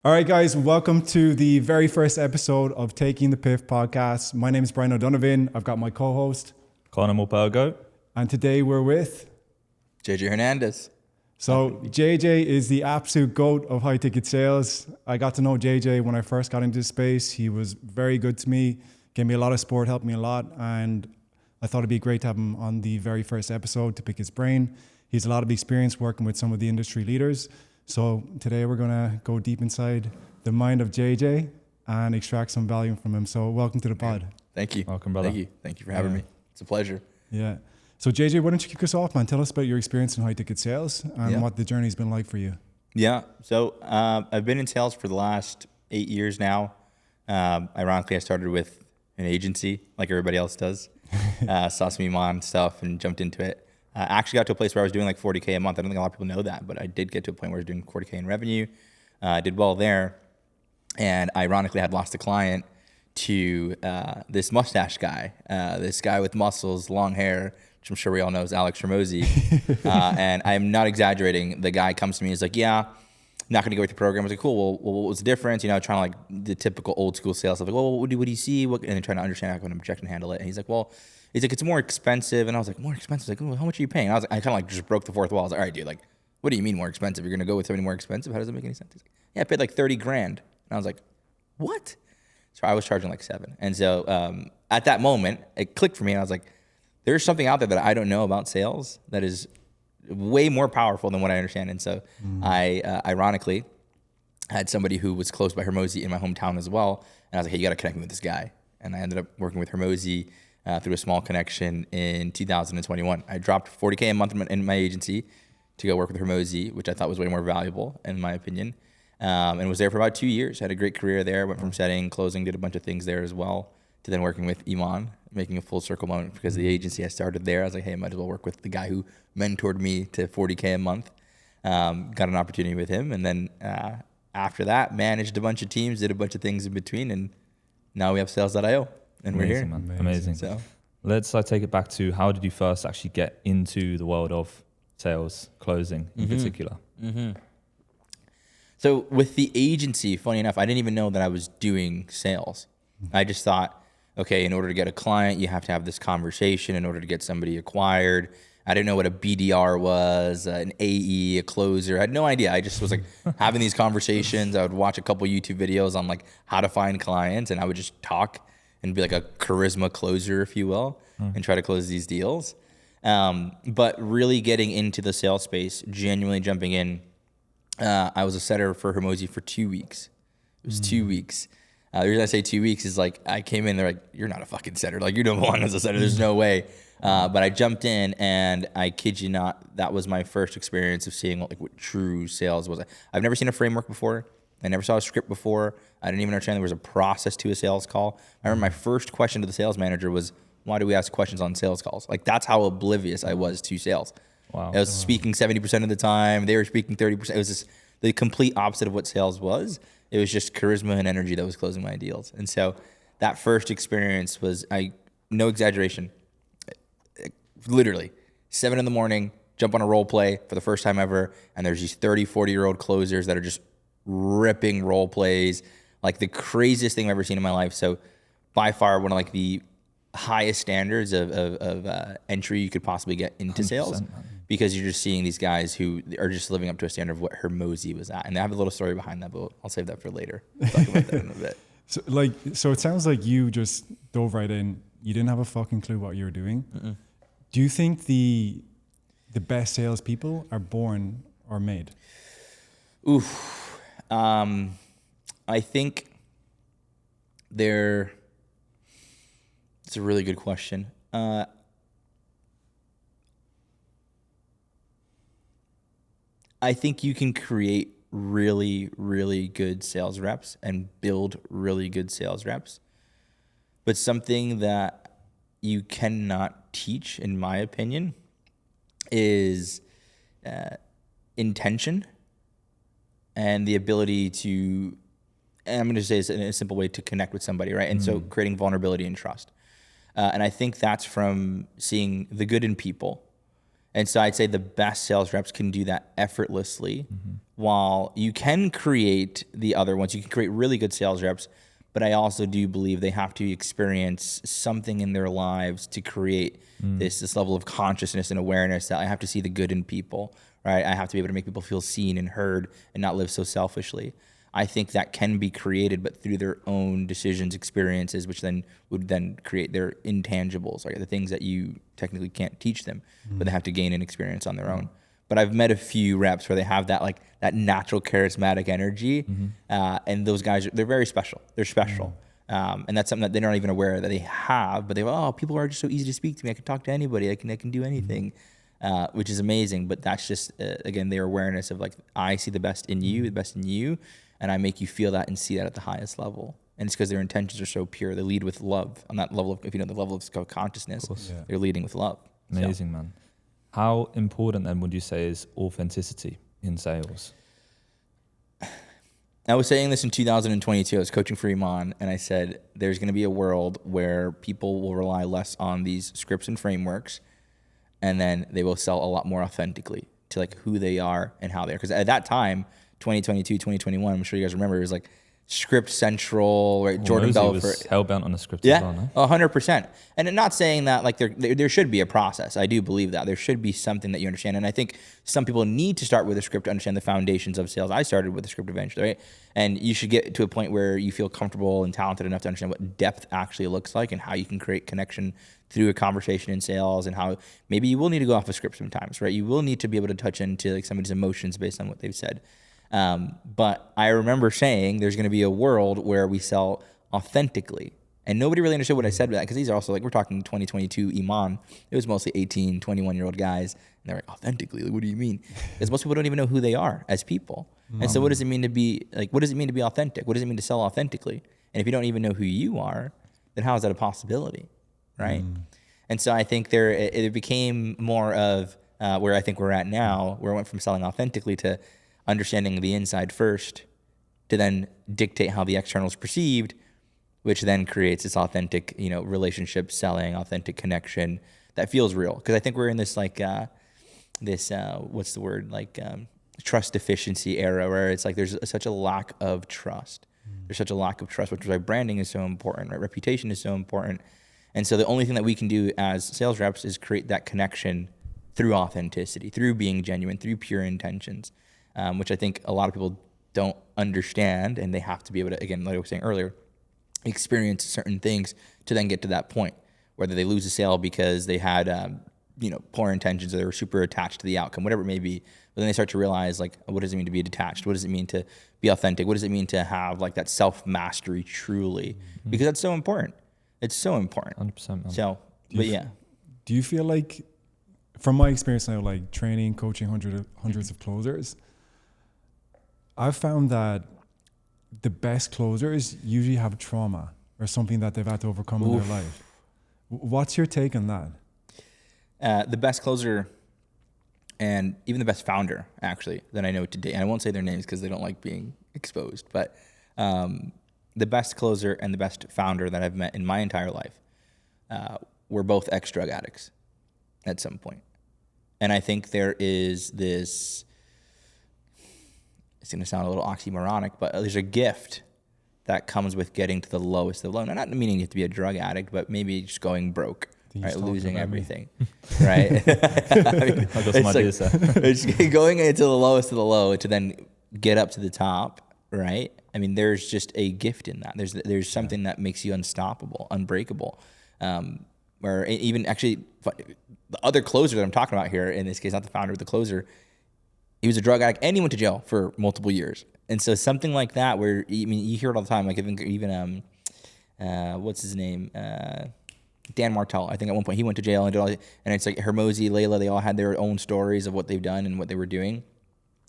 All right, guys, welcome to the very first episode of Taking the Piff podcast. My name is Brian O'Donovan. I've got my co-host, Conor Morpurgo. and today we're with. JJ Hernandez. So JJ is the absolute GOAT of high ticket sales. I got to know JJ when I first got into this space. He was very good to me, gave me a lot of support, helped me a lot, and I thought it'd be great to have him on the very first episode to pick his brain. He's a lot of experience working with some of the industry leaders. So today we're going to go deep inside the mind of JJ and extract some value from him. So welcome to the pod. Thank you. Welcome, brother. Thank you for having me. It's a pleasure. Yeah. So JJ, why don't you kick us off, man? Tell us about your experience in high ticket sales and what the journey's been like for you. Yeah. So I've been in sales for the last 8 years now. Ironically, I started with an agency like everybody else does. Saw some Iman stuff and jumped into it. I actually got to a place where I was doing like 40K a month. I don't think a lot of people know that, but I did get to a point where I was doing 40K in revenue. I did well there. And ironically, I had lost a client to this mustache guy, this guy with muscles, long hair, which I'm sure we all know is Hormozi. And I'm not exaggerating. The guy comes to me, he's like, yeah, not going to go with the program. I was like, cool, well, what was the difference? You know, trying to like the typical old school sales stuff. Like, well, what do you see? And then trying to understand how I can object and handle it. And he's like, well, it's more expensive. And I was like, more expensive? Like, well, how much are you paying? And I kind of like just broke the fourth wall. I was like, all right, dude, like, what do you mean more expensive? You're going to go with somebody more expensive? How does that make any sense? He's like, yeah, I paid like 30 grand. And I was like, what? So I was charging like 7. And so at that moment, it clicked for me. And I was like, there's something out there that I don't know about sales that is way more powerful than what I understand. And so I ironically had somebody who was close by Hormozi in my hometown as well. And I was like, hey, you got to connect me with this guy. And I ended up working with Hormozi through a small connection in 2021. I dropped 40K a month in my agency to go work with Hormozi, which I thought was way more valuable in my opinion. And was there for about 2 years. Had a great career there. Went from setting, closing, did a bunch of things there as well, to then working with Iman, making a full circle moment because the agency I started there. I was like, hey, I might as well work with the guy who mentored me to 40K a month. Got an opportunity with him. And then after that, managed a bunch of teams, did a bunch of things in between. And now we have sales.io. And we're here. Man. Amazing. So let's take it back to how did you first actually get into the world of sales, closing in particular? So with the agency, funny enough, I didn't even know that I was doing sales. I just thought, okay, in order to get a client, you have to have this conversation in order to get somebody acquired. I didn't know what a BDR was, an AE, a closer. I had no idea. I just was like having these conversations. I would watch a couple YouTube videos on like how to find clients, and I would just talk and be like a charisma closer, if you will, and try to close these deals. But really getting into the sales space, genuinely jumping in, I was a setter for Hormozi for 2 weeks. It was 2 weeks. The reason I say 2 weeks is like I came in, they're like, you're not a fucking setter. Like you don't belong as a setter. There's no way. But I jumped in, and I kid you not, that was my first experience of seeing like what true sales was. I've never seen a framework before. I never saw a script before. I didn't even understand there was a process to a sales call. I remember my first question to the sales manager was, why do we ask questions on sales calls? Like that's how oblivious I was to sales. Wow. I was speaking 70% of the time. They were speaking 30%. It was just the complete opposite of what sales was. It was just charisma and energy that was closing my deals. And so that first experience was, no exaggeration, literally 7 in the morning, jump on a role play for the first time ever. And there's these 30, 40-year-old closers that are just ripping role plays, like the craziest thing I've ever seen in my life. So by far one of like the highest standards of entry you could possibly get into sales, because you're just seeing these guys who are just living up to a standard of what Hormozi was at. And I have a little story behind that, but I'll save that for later. We'll talk about that in a bit. So it sounds like you just dove right in. You didn't have a fucking clue what you were doing. Do you think the best salespeople are born or made? Oof. I think it's a really good question. I think you can create really, really good sales reps and build really good sales reps. But something that you cannot teach, in my opinion, is intention and the ability to, and I'm going to say this in a simple way, to connect with somebody, right? And so creating vulnerability and trust. And I think that's from seeing the good in people And so I'd say the best sales reps can do that effortlessly, while you can create the other ones. You can create really good sales reps, but I also do believe they have to experience something in their lives to create this level of consciousness and awareness that I have to see the good in people, right? I have to be able to make people feel seen and heard and not live so selfishly. I think that can be created, but through their own decisions, experiences, which then would then create their intangibles, like the things that you technically can't teach them, but they have to gain an experience on their own. But I've met a few reps where they have that like that natural charismatic energy, and those guys they're very special. They're special, and that's something that they're not even aware that they have. But people are just so easy to speak to me. I can talk to anybody. I can do anything. Which is amazing, but that's just again their awareness of like I see the best in you, and I make you feel that and see that at the highest level. And it's because their intentions are so pure. They lead with love on that level of, if you know, the level of consciousness. They're leading with love. Amazing, man. How important then would you say is authenticity in sales? I was saying this in 2022. I was coaching for Iman, and I said there's going to be a world where people will rely less on these scripts and frameworks, and then they will sell a lot more authentically to like who they are and how they are. Because at that time, 2022, 2021, I'm sure you guys remember, it was like script central, right? Jordan Hormozi Belfort. was hell-bent on the script as well, no? 100%. And I'm not saying that like there should be a process. I do believe that. There should be something that you understand. And I think some people need to start with a script to understand the foundations of sales. I started with a script eventually, right? And you should get to a point where you feel comfortable and talented enough to understand what depth actually looks like and how you can create connection through a conversation in sales, and how maybe you will need to go off a script sometimes, right? You will need to be able to touch into like somebody's emotions based on what they've said. But I remember saying there's going to be a world where we sell authentically, and nobody really understood what I said with that, because these are also like, we're talking 2022 Iman. It was mostly 18, 21-year-old guys, and they're like, authentically? Like, what do you mean? Because most people don't even know who they are as people. And so what does it mean to be like, what does it mean to be authentic? What does it mean to sell authentically? And if you don't even know who you are, then how is that a possibility? Right? And so I think it became more of where I think we're at now, where it went from selling authentically to understanding the inside first, to then dictate how the external is perceived, which then creates this authentic, relationship, selling, authentic connection that feels real. Because I think we're in this like what's the word, like trust deficiency era, where it's like there's such a lack of trust. There's such a lack of trust, which is why branding is so important, right? Reputation is so important. And so the only thing that we can do as sales reps is create that connection through authenticity, through being genuine, through pure intentions, which I think a lot of people don't understand, and they have to be able to, again, like I was saying earlier, experience certain things to then get to that point, whether they lose a sale because they had, poor intentions, or they were super attached to the outcome, whatever it may be. But then they start to realize, like, what does it mean to be detached? What does it mean to be authentic? What does it mean to have like that self-mastery truly? Because that's so important. It's so important. 100%. Man. So, but yeah. Do you feel like, from my experience now, like training, coaching hundreds of closers, I've found that the best closers usually have trauma or something that they've had to overcome in their life. What's your take on that? The best closer, and even the best founder, actually, that I know today, and I won't say their names because they don't like being exposed, but the best closer and the best founder that I've met in my entire life were both ex-drug addicts at some point. And I think there is this, it's going to sound a little oxymoronic, but there's a gift that comes with getting to the lowest of the low. Now, not meaning you have to be a drug addict, but maybe just going broke, right? Losing everything, right? I mean, I got some ideas there. it's going into the lowest of the low to then get up to the top, right? I mean, there's just a gift in that. There's something that makes you unstoppable, unbreakable. Or even actually, the other closer that I'm talking about here, in this case, not the founder, but the closer, he was a drug addict and he went to jail for multiple years. And so something like that, where, I mean, you hear it all the time, like even what's his name? Dan Martell. I think at one point he went to jail and did all, and it's like Hormozi, Layla, they all had their own stories of what they've done and what they were doing.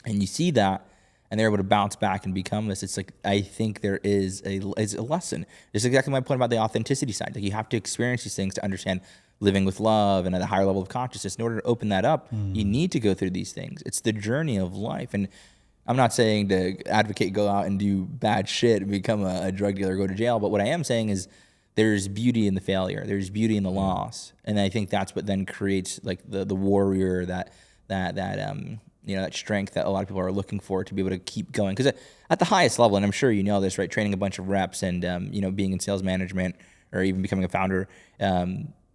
And you see that, and they're able to bounce back and become this. It's like, I think there is a lesson. It's exactly my point about the authenticity side. Like, you have to experience these things to understand living with love and at a higher level of consciousness. In order to open that up, you need to go through these things. It's the journey of life. And I'm not saying to advocate go out and do bad shit and become a drug dealer, go to jail. But what I am saying is there's beauty in the failure. There's beauty in the loss. And I think that's what then creates like the warrior, that strength that a lot of people are looking for to be able to keep going. Because at the highest level, and I'm sure you know this, right? Training a bunch of reps and, being in sales management or even becoming a founder,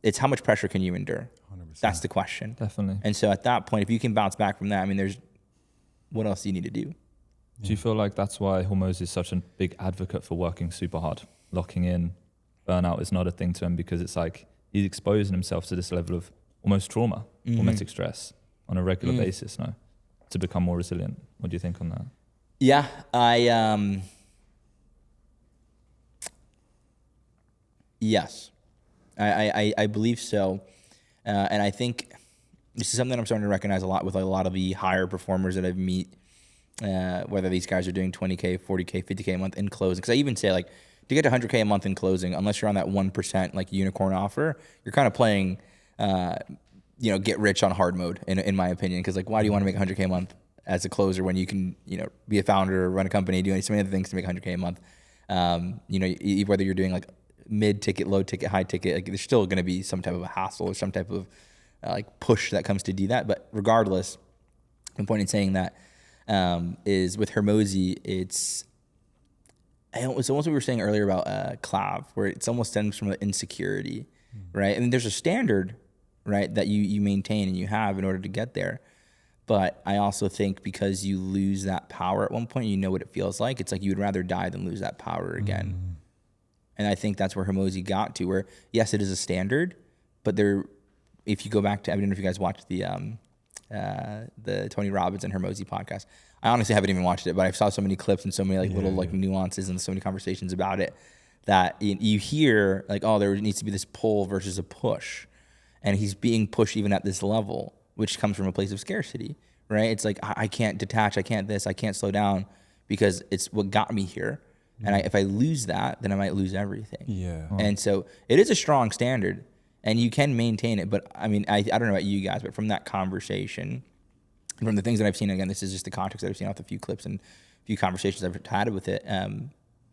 it's how much pressure can you endure? 100%. That's the question. Definitely. And so at that point, if you can bounce back from that, I mean, what else do you need to do? Do you feel like that's why Hormozi is such a big advocate for working super hard, locking in? Burnout is not a thing to him because it's like he's exposing himself to this level of almost trauma, traumatic stress on a regular basis now to become more resilient. What do you think on that? Yeah, yes, I believe so. And I think this is something I'm starting to recognize a lot with a lot of the higher performers that I've met, whether these guys are doing 20K, 40K, 50K a month in closing. Because I even say like, to get to 100K a month in closing, unless you're on that 1% like unicorn offer, you're kind of playing, get rich on hard mode in my opinion. Because like, why do you want to make 100K a month as a closer when you can, be a founder, run a company, do so many other things to make 100K a month? Whether you're doing like mid ticket, low ticket, high ticket, like there's still going to be some type of a hassle or some type of like push that comes to do that. But regardless, the point in saying that is with Hormozi, it's almost what we were saying earlier about Clav, where it's almost stems from the insecurity, right? And there's a standard, right, that you maintain and you have in order to get there. But I also think because you lose that power at one point, you know what it feels like. It's like you would rather die than lose that power again. And I think that's where Hormozi got to, where yes, it is a standard, but if you go back to, I don't know if you guys watched the Tony Robbins and Hormozi podcast. I honestly haven't even watched it, but I saw so many clips and so many nuances and so many conversations about it that you hear like, oh, there needs to be this pull versus a push. And he's being pushed even at this level, which comes from a place of scarcity, right? It's like, I can't detach, I can't slow down because it's what got me here. And if I lose that, then I might lose everything. Yeah. And so it is a strong standard and you can maintain it. But I mean, I don't know about you guys, but from that conversation, from the things that I've seen, again, this is just the context that I've seen off a few clips and a few conversations I've had with it.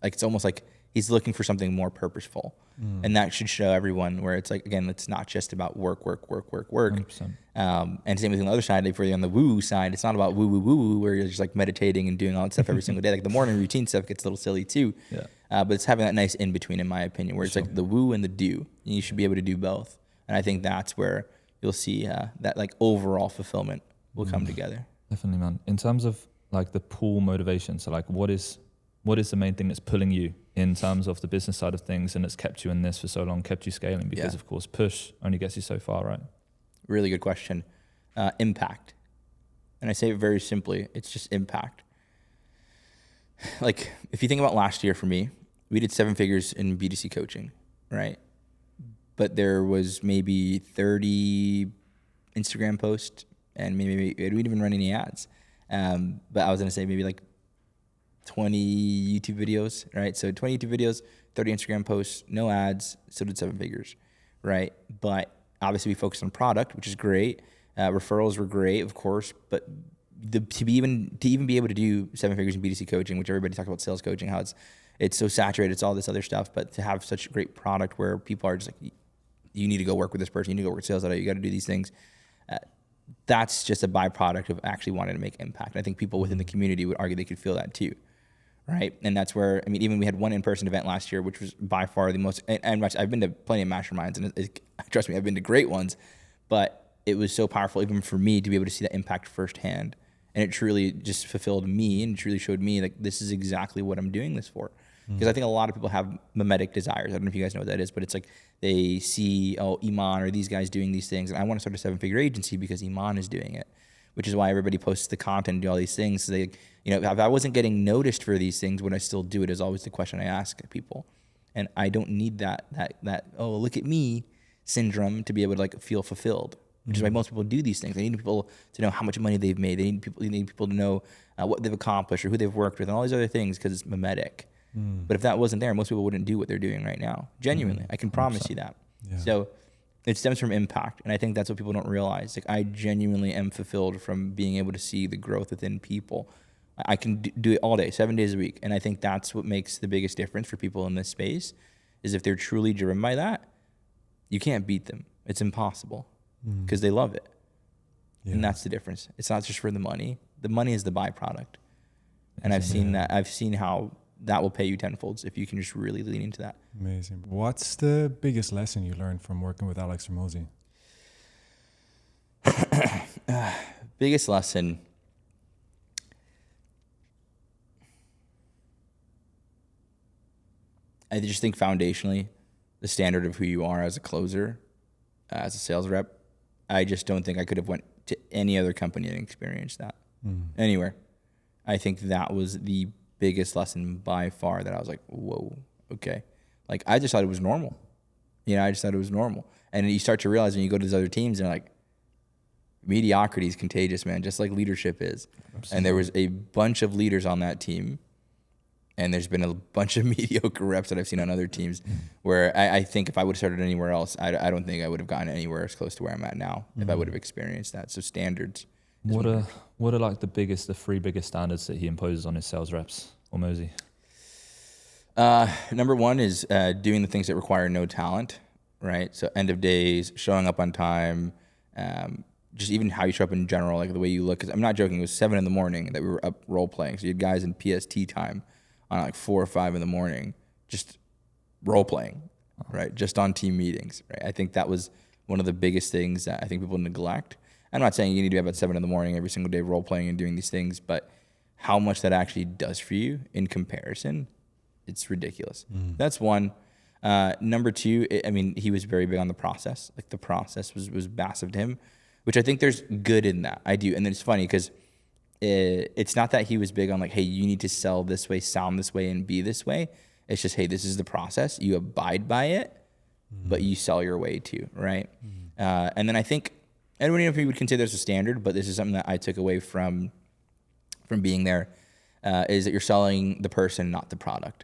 Like it's almost like he's looking for something more purposeful. And that should show everyone where it's like, again, it's not just about work. 100%. And same with on the other side, like for you on the woo side, it's not about woo, where you're just like meditating and doing all that stuff every single day. Like the morning routine stuff gets a little silly too. Yeah. But it's having that nice in between, in my opinion, where it's like the woo and the do. And you should be able to do both. And I think that's where you'll see that like overall fulfillment will come together. Definitely, man. In terms of like the pull motivation, so like what is the main thing that's pulling you in terms of the business side of things and that's kept you in this for so long, kept you scaling? Because of course push only gets you so far, right? Really good question. Impact. And I say it very simply, it's just impact. Like if you think about last year for me, we did 7 figures in B2C coaching, right? But there was maybe 30 Instagram posts and maybe we didn't even run any ads. But I was going to say maybe like 20 YouTube videos, right? So 20 YouTube videos, 30 Instagram posts, no ads, still did 7 figures, right? But obviously we focused on product, which is great. Referrals were great, of course, but to even be able to do 7 figures in B2C coaching, which everybody talks about sales coaching, how it's so saturated, it's all this other stuff, but to have such a great product where people are just like, you need to go work with this person, you need to go work with sales, you got to do these things. That's just a byproduct of actually wanting to make impact. I think people within the community would argue they could feel that too, right? And that's where, I mean, even we had one in-person event last year, which was by far the most, and I've been to plenty of masterminds, and trust me, I've been to great ones, but it was so powerful even for me to be able to see that impact firsthand. And it truly just fulfilled me and truly showed me like, this is exactly what I'm doing this for. Because I think a lot of people have mimetic desires. I don't know if you guys know what that is, but it's like they see, oh, Iman or these guys doing these things, and I want to start a 7-figure agency because Iman is doing it, which is why everybody posts the content and do all these things. So they, if I wasn't getting noticed for these things, would I still do it? Is always the question I ask people. And I don't need that oh, look at me syndrome to be able to like feel fulfilled, which is why most people do these things. They need people to know how much money they've made. They need people to know what they've accomplished or who they've worked with and all these other things because it's mimetic. But if that wasn't there, most people wouldn't do what they're doing right now. Genuinely, I can promise you that. Yeah. So it stems from impact. And I think that's what people don't realize. Like I genuinely am fulfilled from being able to see the growth within people. I can do it all day, 7 days a week. And I think that's what makes the biggest difference for people in this space is if they're truly driven by that, you can't beat them. It's impossible because they love it. Yeah. And that's the difference. It's not just for the money. The money is the byproduct. And I've seen that. I've seen how that will pay you tenfolds if you can just really lean into that. Amazing. What's the biggest lesson you learned from working with Alex Hormozi? Biggest lesson. I just think foundationally, the standard of who you are as a closer, as a sales rep, I just don't think I could have went to any other company and experienced that anywhere. I think that was the biggest lesson by far that I was like, whoa, okay. Like, I just thought it was normal. I just thought it was normal. And you start to realize when you go to these other teams, they're like, mediocrity is contagious, man, just like leadership is. Absolutely. And there was a bunch of leaders on that team, and there's been a bunch of mediocre reps that I've seen on other teams where I think if I would have started anywhere else, I don't think I would have gotten anywhere as close to where I'm at now if I would have experienced that. So standards. What are like the three biggest standards that he imposes on his sales reps, Hormozi? Number one is doing the things that require no talent, right? So end of days, showing up on time, just even how you show up in general, like the way you look. 'Cause I'm not joking. It was 7 a.m. that we were up role playing. So you had guys in PST time on like 4 or 5 a.m, just role playing, right? Just on team meetings, right? I think that was one of the biggest things that I think people neglect. I'm not saying you need to be up at 7 a.m. every single day role playing and doing these things, but how much that actually does for you in comparison, it's ridiculous. That's one. Number two, he was very big on the process. Like the process was massive to him, which I think there's good in that. I do. And then it's funny because it's not that he was big on like, hey, you need to sell this way, sound this way, and be this way. It's just, hey, this is the process. You abide by it, but you sell your way too, right? And then I think, I don't know if you would consider this a standard, but this is something that I took away from being there, is that you're selling the person, not the product.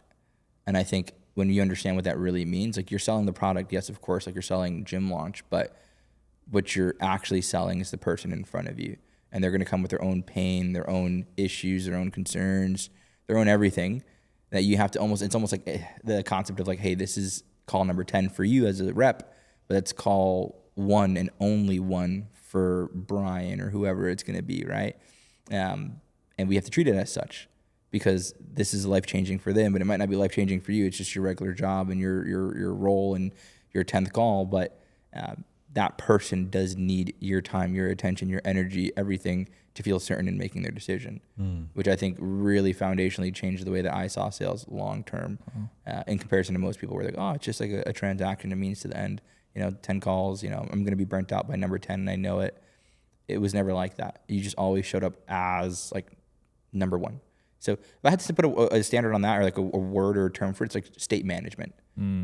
And I think when you understand what that really means, like you're selling the product, yes, of course, like you're selling gym launch, but what you're actually selling is the person in front of you. And they're going to come with their own pain, their own issues, their own concerns, their own everything that you have to it's almost like the concept of like, hey, this is call number 10 for you as a rep, but it's call 1 and only 1 for Brian or whoever it's going to be, right? And we have to treat it as such because this is life-changing for them, but it might not be life-changing for you. It's just your regular job and your role and your 10th call, but that person does need your time, your attention, your energy, everything to feel certain in making their decision, which I think really foundationally changed the way that I saw sales long-term in comparison to most people where they're like, oh, it's just like a transaction, a means to the end. 10 calls, I'm going to be burnt out by number 10 and I know it. It was never like that. You just always showed up as like number 1. So if I had to put a standard on that or like a word or a term for it, it's like state management.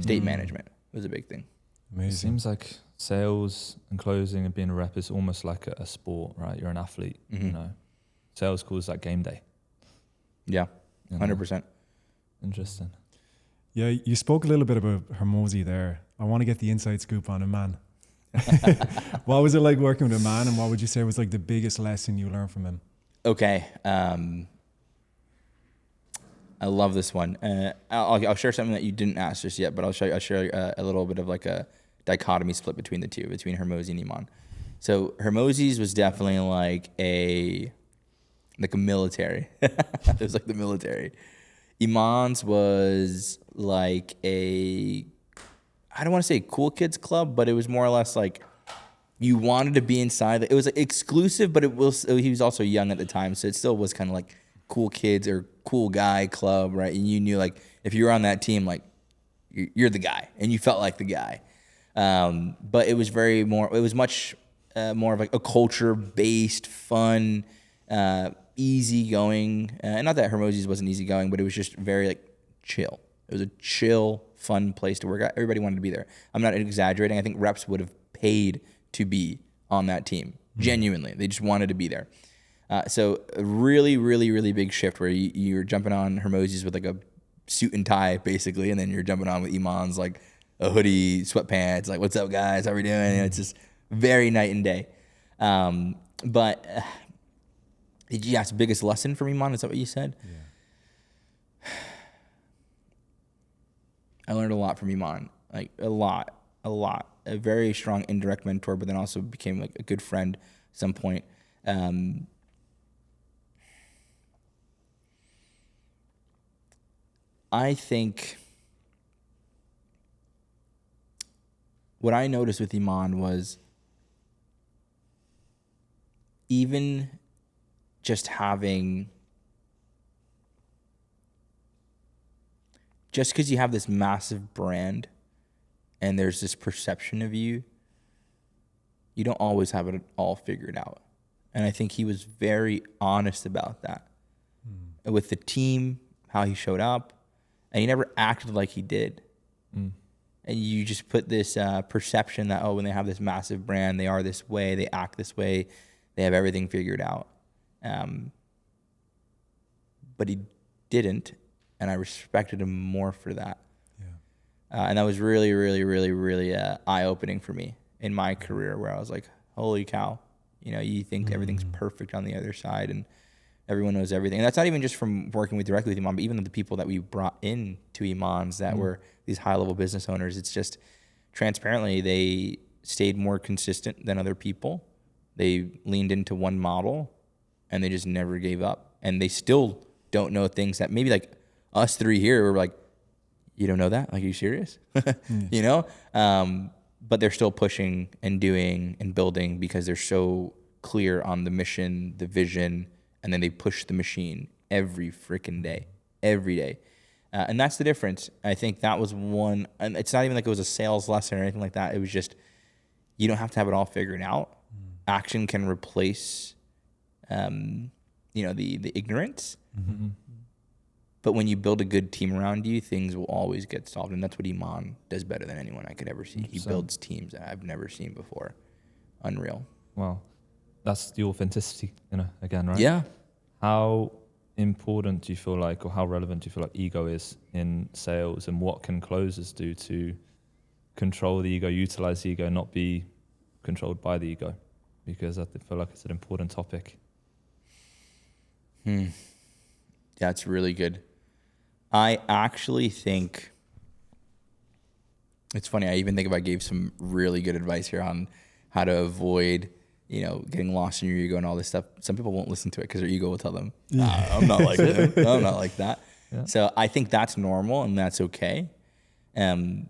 State management was a big thing. Amazing. It seems like sales and closing and being a rep is almost like a sport, right? You're an athlete, Sales calls like game day. Yeah, 100%. Interesting. Yeah, you spoke a little bit about Hormozi there. I want to get the inside scoop on Iman. What was it like working with Iman, and what would you say was like the biggest lesson you learned from him? Okay. I love this one. I'll share something that you didn't ask just yet, but I'll share a little bit of like a dichotomy split between the two, between Hormozi and Iman. So Hormozi's was definitely like a military. It was like the military. Iman's was like I don't want to say cool kids club, but it was more or less like you wanted to be inside. It was like exclusive, but he was also young at the time, so it still was kind of like cool kids or cool guy club, right? And you knew like if you were on that team, like you're the guy, and you felt like the guy. But it was much more of like a culture-based, fun, easygoing. And not that Hormozi's wasn't easygoing, but it was just very like chill. It was a chill, fun place to work at. Everybody wanted to be there. I'm not exaggerating. I think reps would have paid to be on that team. Genuinely, they just wanted to be there. So a really, really, really big shift where you're jumping on Hormozi's with like a suit and tie basically, and then you're jumping on with Iman's like a hoodie, sweatpants, like what's up guys, how we doing? And it's just very night and day. But did you ask biggest lesson from Iman? Is that what you said? Yeah. I learned a lot from Iman, like a lot. A very strong indirect mentor, but then also became like a good friend at some point. I think what I noticed with Iman was even just having, just because you have this massive brand and there's this perception of you, you don't always have it all figured out. And I think he was very honest about that with the team, how he showed up, and he never acted like he did. And you just put this perception that, oh, when they have this massive brand, they are this way, they act this way, they have everything figured out. But he didn't, and I respected him more for that. And that was really, really, really, really eye-opening for me in my career, where I was like, holy cow, you know, you think everything's perfect on the other side and everyone knows everything. And that's not even just from working directly with Iman, but even the people that we brought in to Iman's that were these high-level business owners. It's just transparently, they stayed more consistent than other people. They leaned into one model and they just never gave up. And they still don't know things that maybe like us three here were like, you don't know that? Like, are you serious? You know? But they're still pushing and doing and building because they're so clear on the mission, the vision, and then they push the machine every freaking day, every day. And that's the difference. I think that was one, and it's not even like it was a sales lesson or anything like that. It was just, you don't have to have it all figured out. Action can replace, the ignorance. But when you build a good team around you, things will always get solved. And that's what Iman does better than anyone I could ever see. 100%. He builds teams that I've never seen before. Unreal. Wow. That's the authenticity, again, right? Yeah. How important do you feel like, or how relevant do you feel like ego is in sales, and what can closers do to control the ego, utilize the ego, not be controlled by the ego? Because I feel like it's an important topic. That's really good. I actually think, it's funny, I even think if I gave some really good advice here on how to avoid, getting lost in your ego and all this stuff, some people won't listen to it because their ego will tell them, I'm not like that. I'm not like that. Yeah. So I think that's normal and that's okay. And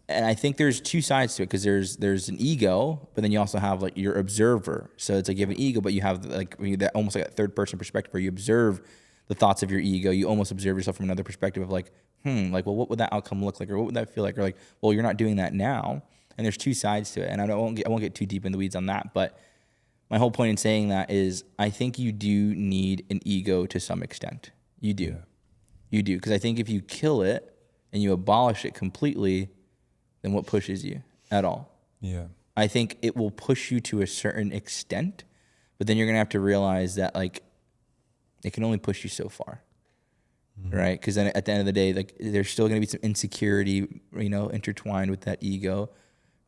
I think there's two sides to it, because there's an ego, but then you also have like your observer. So it's like you have an ego, but you have like that almost like a third person perspective where you observe the thoughts of your ego. You almost observe yourself from another perspective of like, well, what would that outcome look like? Or what would that feel like? Or like, well, you're not doing that now. And there's two sides to it. And I won't get too deep in the weeds on that. But my whole point in saying that is I think you do need an ego to some extent. You do. Yeah. You do. Because I think if you kill it and you abolish it completely, then what pushes you at all? Yeah. I think it will push you to a certain extent, but then you're going to have to realize that like it can only push you so far. Right? Because then at the end of the day, like there's still going to be some insecurity, intertwined with that ego.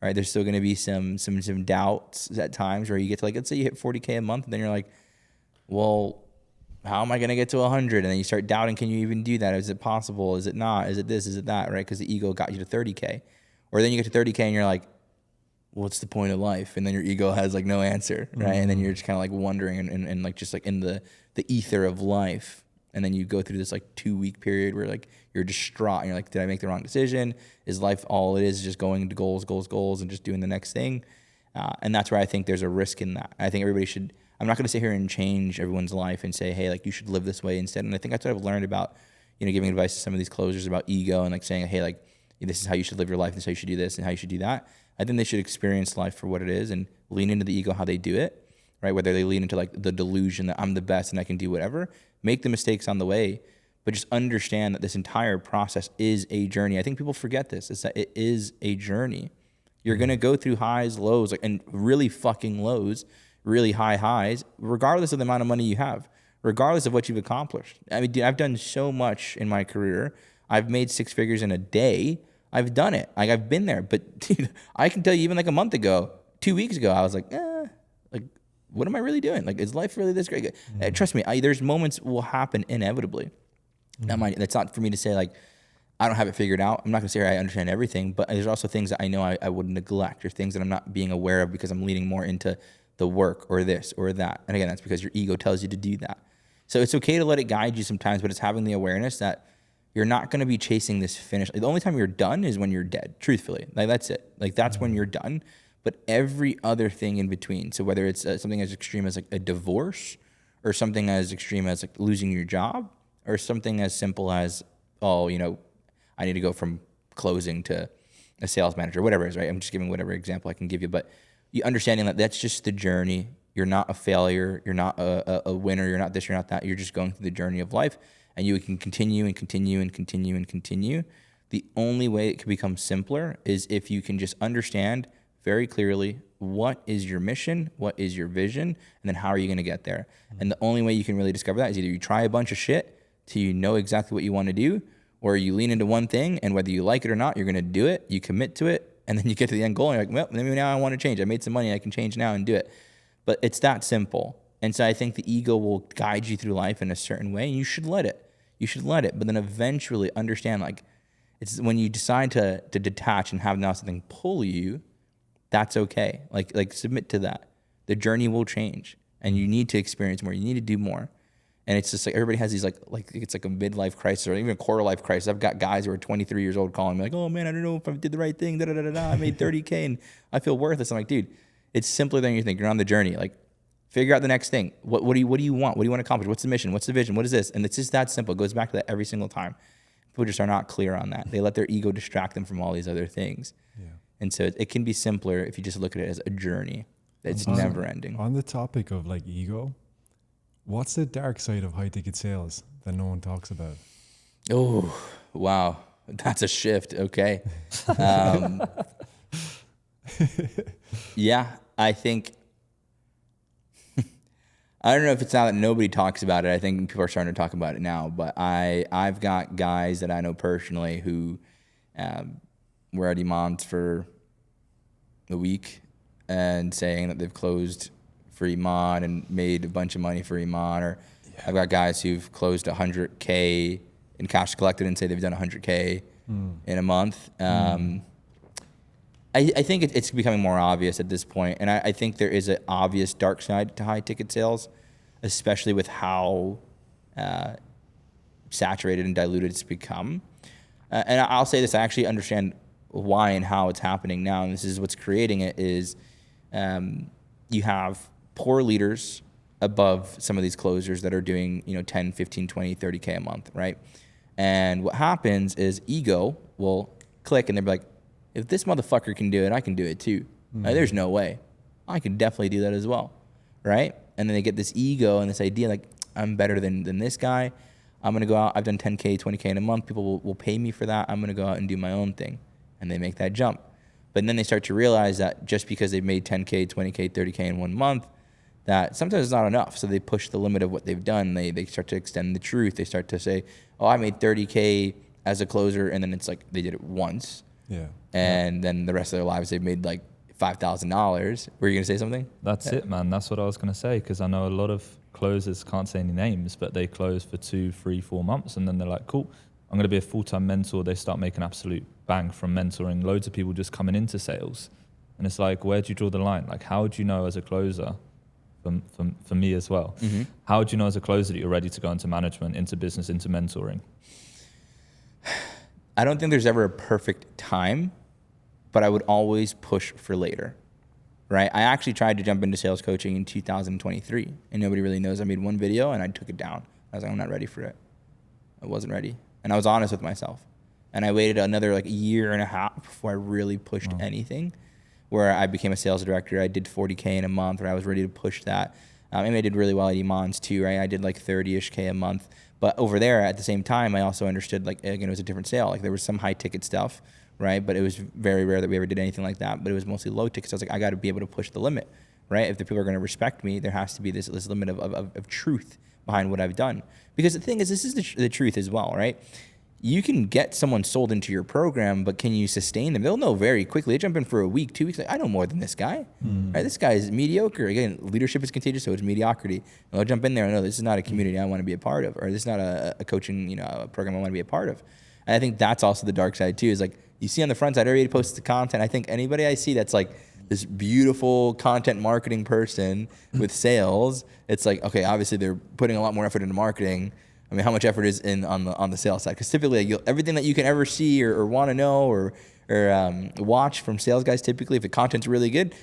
Right? There's still going to be some doubts at times where you get to like, let's say you hit 40K a month, and then you're like, well, how am I going to get to 100? And then you start doubting, can you even do that? Is it possible? Is it not? Is it this? Is it that? Right? Because the ego got you to 30K. Or then you get to 30K and you're like, what's the point of life? And then your ego has like no answer, right? And then you're just kind of like wondering and like just like in the ether of life. And then you go through this like 2-week period where like you're distraught and you're like, did I make the wrong decision? Is life all it is just going to goals and just doing the next thing? And that's where I think there's a risk in that. I think everybody should, I'm not going to sit here and change everyone's life and say, hey, like you should live this way instead. And I think that's what I've learned about, giving advice to some of these closers about ego and like saying, hey, like, this is how you should live your life, this is how you should do this and how you should do that. I think they should experience life for what it is and lean into the ego how they do it, right? Whether they lean into like the delusion that I'm the best and I can do whatever, make the mistakes on the way, but just understand that this entire process is a journey. I think people forget this, is that it is a journey. You're going to go through highs, lows, and really fucking lows, really high highs, regardless of the amount of money you have, regardless of what you've accomplished. I mean, dude, I've done so much in my career. I've made 6 figures in a day. I've done it. Like I've been there, but dude, I can tell you even like a month ago, 2 weeks ago, I was like, like, what am I really doing? Like, is life really this great? Trust me, there's moments will happen inevitably. That's not for me to say like, I don't have it figured out. I'm not gonna say I understand everything, but there's also things that I know I would neglect, or things that I'm not being aware of because I'm leaning more into the work or this or that. And again, that's because your ego tells you to do that. So it's okay to let it guide you sometimes, but it's having the awareness that you're not going to be chasing this finish. The only time you're done is when you're dead, truthfully. Like, that's it. Like, that's when you're done. But every other thing in between, so whether it's something as extreme as like a divorce, or something as extreme as like losing your job, or something as simple as, oh, you know, I need to go from closing to a sales manager, whatever it is, right? I'm just giving whatever example I can give you. But you understanding that that's just the journey. You're not a failure. You're not a winner. You're not this, you're not that. You're just going through the journey of life. And you can continue and continue and continue and continue. The only way it can become simpler is if you can just understand very clearly what is your mission, what is your vision, and then how are you going to get there. And the only way you can really discover that is either you try a bunch of shit till you know exactly what you want to do, or you lean into one thing, and whether you like it or not, you're going to do it, you commit to it, and then you get to the end goal, and you're like, well, maybe now I want to change. I made some money, I can change now and do it. But it's that simple. And so I think the ego will guide you through life in a certain way, and you should let it. You should let it, but then eventually understand, like, it's when you decide to detach and have now something pull you, that's okay. Like submit to that. The journey will change, and you need to experience more. You need to do more. And it's just like everybody has these like it's like a midlife crisis or even a quarter life crisis. I've got guys who are 23 years old calling me like, oh man, I don't know if I did the right thing. I made 30K and I feel worthless. I'm like, dude, it's simpler than you think. You're on the journey. Like, figure out the next thing. What do you want? What do you want to accomplish? What's the mission? What's the vision? What is this? And it's just that simple. It goes back to that every single time. People just are not clear on that. They let their ego distract them from all these other things. Yeah. And so it can be simpler if you just look at it as a journey. It's never ending. On the topic of like ego, what's the dark side of high ticket sales that no one talks about? Oh, wow. That's a shift. Okay. Yeah, I think, I don't know if it's now that nobody talks about it. I think people are starting to talk about it now. But I've got guys that I know personally who were at Iman's for a week and saying that they've closed for Iman and made a bunch of money for Iman. Or I've got guys who've closed 100K in cash collected and say they've done 100K in a month. I think it's becoming more obvious at this point, and I think there is an obvious dark side to high ticket sales, especially with how saturated and diluted it's become. And I'll say this, I actually understand why and how it's happening now, and this is what's creating it is you have poor leaders above some of these closers that are doing 10, 15, 20, 30K a month, right? And what happens is ego will click and they'll be like, if this motherfucker can do it, I can do it too. Like, there's no way. I can definitely do that as well, right? And then they get this ego and this idea like, I'm better than this guy. I'm going to go out. I've done 10K, 20K in a month. People will pay me for that. I'm going to go out and do my own thing. And they make that jump. But then they start to realize that just because they've made 10K, 20K, 30K in 1 month, that sometimes it's not enough. So they push the limit of what they've done. They start to extend the truth. They start to say, oh, I made 30K as a closer. And then it's like they did it once. Yeah. And then the rest of their lives, they've made like $5,000. Were you going to say something? That's it, man. That's what I was going to say, because I know a lot of closers, can't say any names, but they close for 2, 3, 4 months, and then they're like, cool, I'm going to be a full-time mentor. They start making absolute bang from mentoring loads of people just coming into sales. And it's like, where do you draw the line? Like, how do you know as a closer, for me as well, how do you know as a closer that you're ready to go into management, into business, into mentoring? I don't think there's ever a perfect time, but I would always push for later, right? I actually tried to jump into sales coaching in 2023, and nobody really knows. I made one video, and I took it down. I was like, I'm not ready for it. I wasn't ready. And I was honest with myself. And I waited another like 1.5 years before I really pushed anything, where I became a sales director. I did 40K in a month, where I was ready to push that. And I did really well at Iman's too, right? I did like 30-ish K a month. But over there, at the same time, I also understood, like, again, it was a different sale. Like, there was some high-ticket stuff, right? But it was very rare that we ever did anything like that. But it was mostly low-ticket. So I was like, I got to be able to push the limit, right? If the people are going to respect me, there has to be this limit of truth behind what I've done. Because the thing is, this is the truth as well, right? You can get someone sold into your program, but can you sustain them? They'll know very quickly. They jump in for a week, 2 weeks, like, I know more than this guy. Right? This guy is mediocre. Again, leadership is contagious, so it's mediocrity. And they'll jump in there and know this is not a community I want to be a part of, or this is not a coaching, a program I want to be a part of. And I think that's also the dark side too, is like you see on the front side, everybody posts the content. I think anybody I see that's like this beautiful content marketing person with sales, it's like, okay, obviously they're putting a lot more effort into marketing. I mean, how much effort is in on the sales side? Because typically, like, everything that you can ever see or want to know or watch from sales guys, typically, if the content's really good,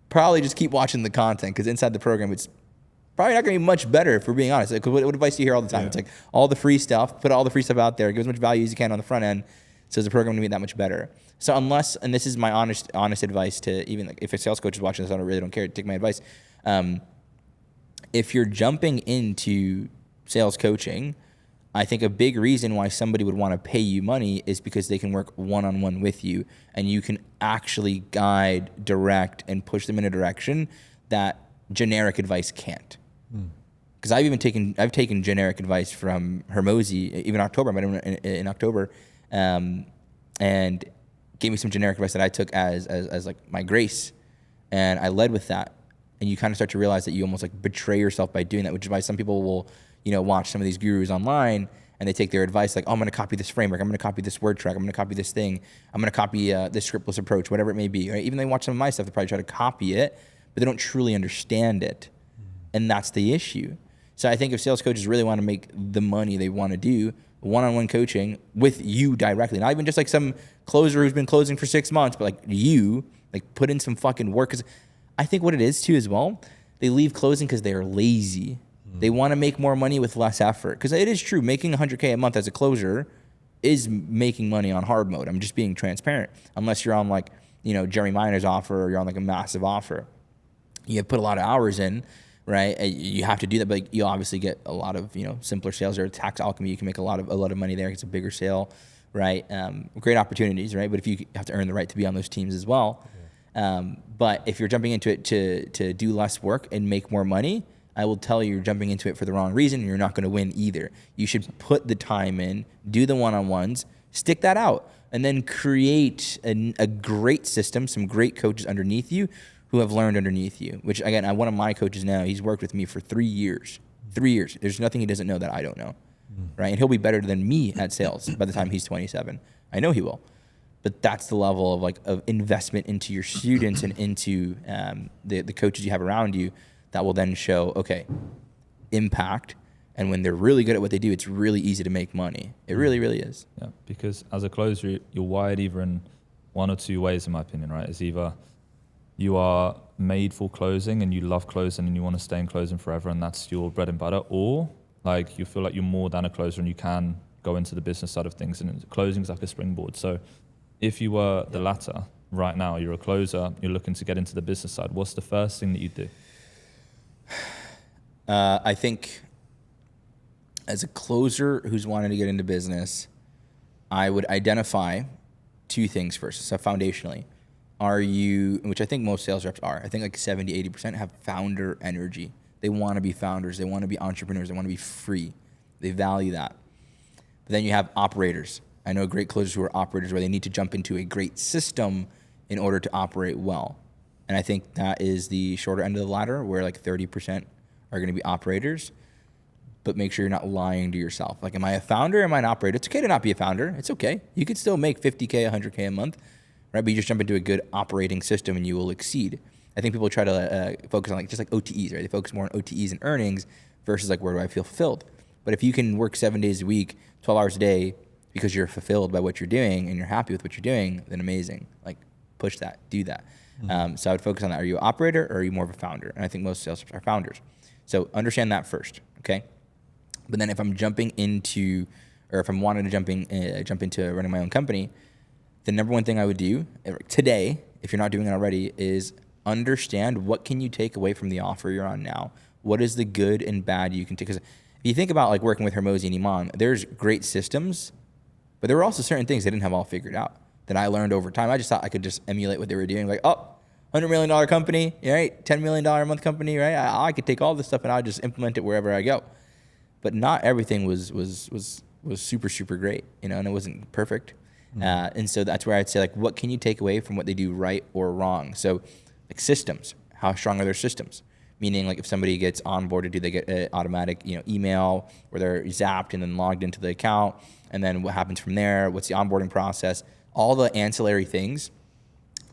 probably just keep watching the content, because inside the program, it's probably not going to be much better, if we're being honest. Like, what advice do you hear all the time? Yeah. It's like all the free stuff, put all the free stuff out there, give as much value as you can on the front end, so is the program going to be that much better? So unless, and this is my honest advice to even, like, if a sales coach is watching this, I really don't care, take my advice. If you're jumping into sales coaching, I think a big reason why somebody would want to pay you money is because they can work one-on-one with you, and you can actually guide, direct, and push them in a direction that generic advice can't. Because I've taken generic advice from Hormozi, even October. I met him in October, and gave me some generic advice that I took as like my grace, and I led with that. And you kind of start to realize that you almost like betray yourself by doing that, which is why some people will, watch some of these gurus online and they take their advice like, oh, I'm going to copy this framework, I'm going to copy this word track, I'm going to copy this thing, I'm going to copy this scriptless approach, whatever it may be. Right? Even they watch some of my stuff, they probably try to copy it, but they don't truly understand it, and that's the issue. So I think if sales coaches really want to make the money they want to do, one-on-one coaching with you directly, not even just like some closer who's been closing for 6 months, but like you, like put in some fucking work. Because I think what it is too as well, they leave closing because they are lazy. They want to make more money with less effort. Because it is true, making $100K a month as a closer is making money on hard mode. I'm just being transparent. Unless you're on like, Jeremy Miner's offer, or you're on like a massive offer. You have put a lot of hours in, right? You have to do that, but you obviously get a lot of, simpler sales, or tax alchemy. You can make a lot of money there. It's a bigger sale, right? Great opportunities, right? But if you have to earn the right to be on those teams as well. But if you're jumping into it to do less work and make more money, I will tell you, you're jumping into it for the wrong reason, and you're not going to win either. You should put the time in, do the one-on-ones, stick that out, and then create a great system, some great coaches underneath you who have learned underneath you, which, again, one of my coaches now, he's worked with me for 3 years. 3 years. There's nothing he doesn't know that I don't know, right? And he'll be better than me at sales by the time he's 27. I know he will. But that's the level of investment into your students and into the coaches you have around you that will then show, okay, impact. And when they're really good at what they do, it's really easy to make money. It really, really is. Yeah, because as a closer, you're wired either in one or two ways, in my opinion, right? It's either you are made for closing and you love closing and you want to stay in closing forever and that's your bread and butter, or like you feel like you're more than a closer and you can go into the business side of things, and closing is like a springboard. So if you were the latter right now, you're a closer, you're looking to get into the business side, what's the first thing that you do? I think as a closer who's wanting to get into business, I would identify two things first. So foundationally, are you, which I think most sales reps are, I think like 70, 80% have founder energy. They want to be founders. They want to be entrepreneurs. They want to be free. They value that. But then you have operators. I know great closers who are operators where they need to jump into a great system in order to operate well. And I think that is the shorter end of the ladder, where like 30% are going to be operators. But make sure you're not lying to yourself. Like, am I a founder? Am I an operator? It's okay to not be a founder. It's okay. You could still make 50K, 100K a month, right? But you just jump into a good operating system and you will exceed. I think people try to focus on just like OTEs, right? They focus more on OTEs and earnings versus like, where do I feel fulfilled? But if you can work 7 days a week, 12 hours a day, because you're fulfilled by what you're doing and you're happy with what you're doing, then amazing. Like, push that, do that. So I would focus on that. Are you an operator or are you more of a founder? And I think most sales reps are founders. So understand that first, okay? But then if I'm jumping into, or if I'm wanting to jump into running my own company, the number one thing I would do today, if you're not doing it already, is understand what can you take away from the offer you're on now. What is the good and bad you can take? Because if you think about like working with Hormozi and Iman, there's great systems, but there were also certain things they didn't have all figured out that I learned over time. I just thought I could just emulate what they were doing. Like, oh, $100 million company, right? $10 million a month company, right? I could take all this stuff and I would just implement it wherever I go. But not everything was super, super great, and it wasn't perfect. And so that's where I'd say, like, what can you take away from what they do right or wrong? So like systems, how strong are their systems? Meaning, like, if somebody gets onboarded, do they get an automatic, email where they're zapped and then logged into the account? And then what happens from there? What's the onboarding process? All the ancillary things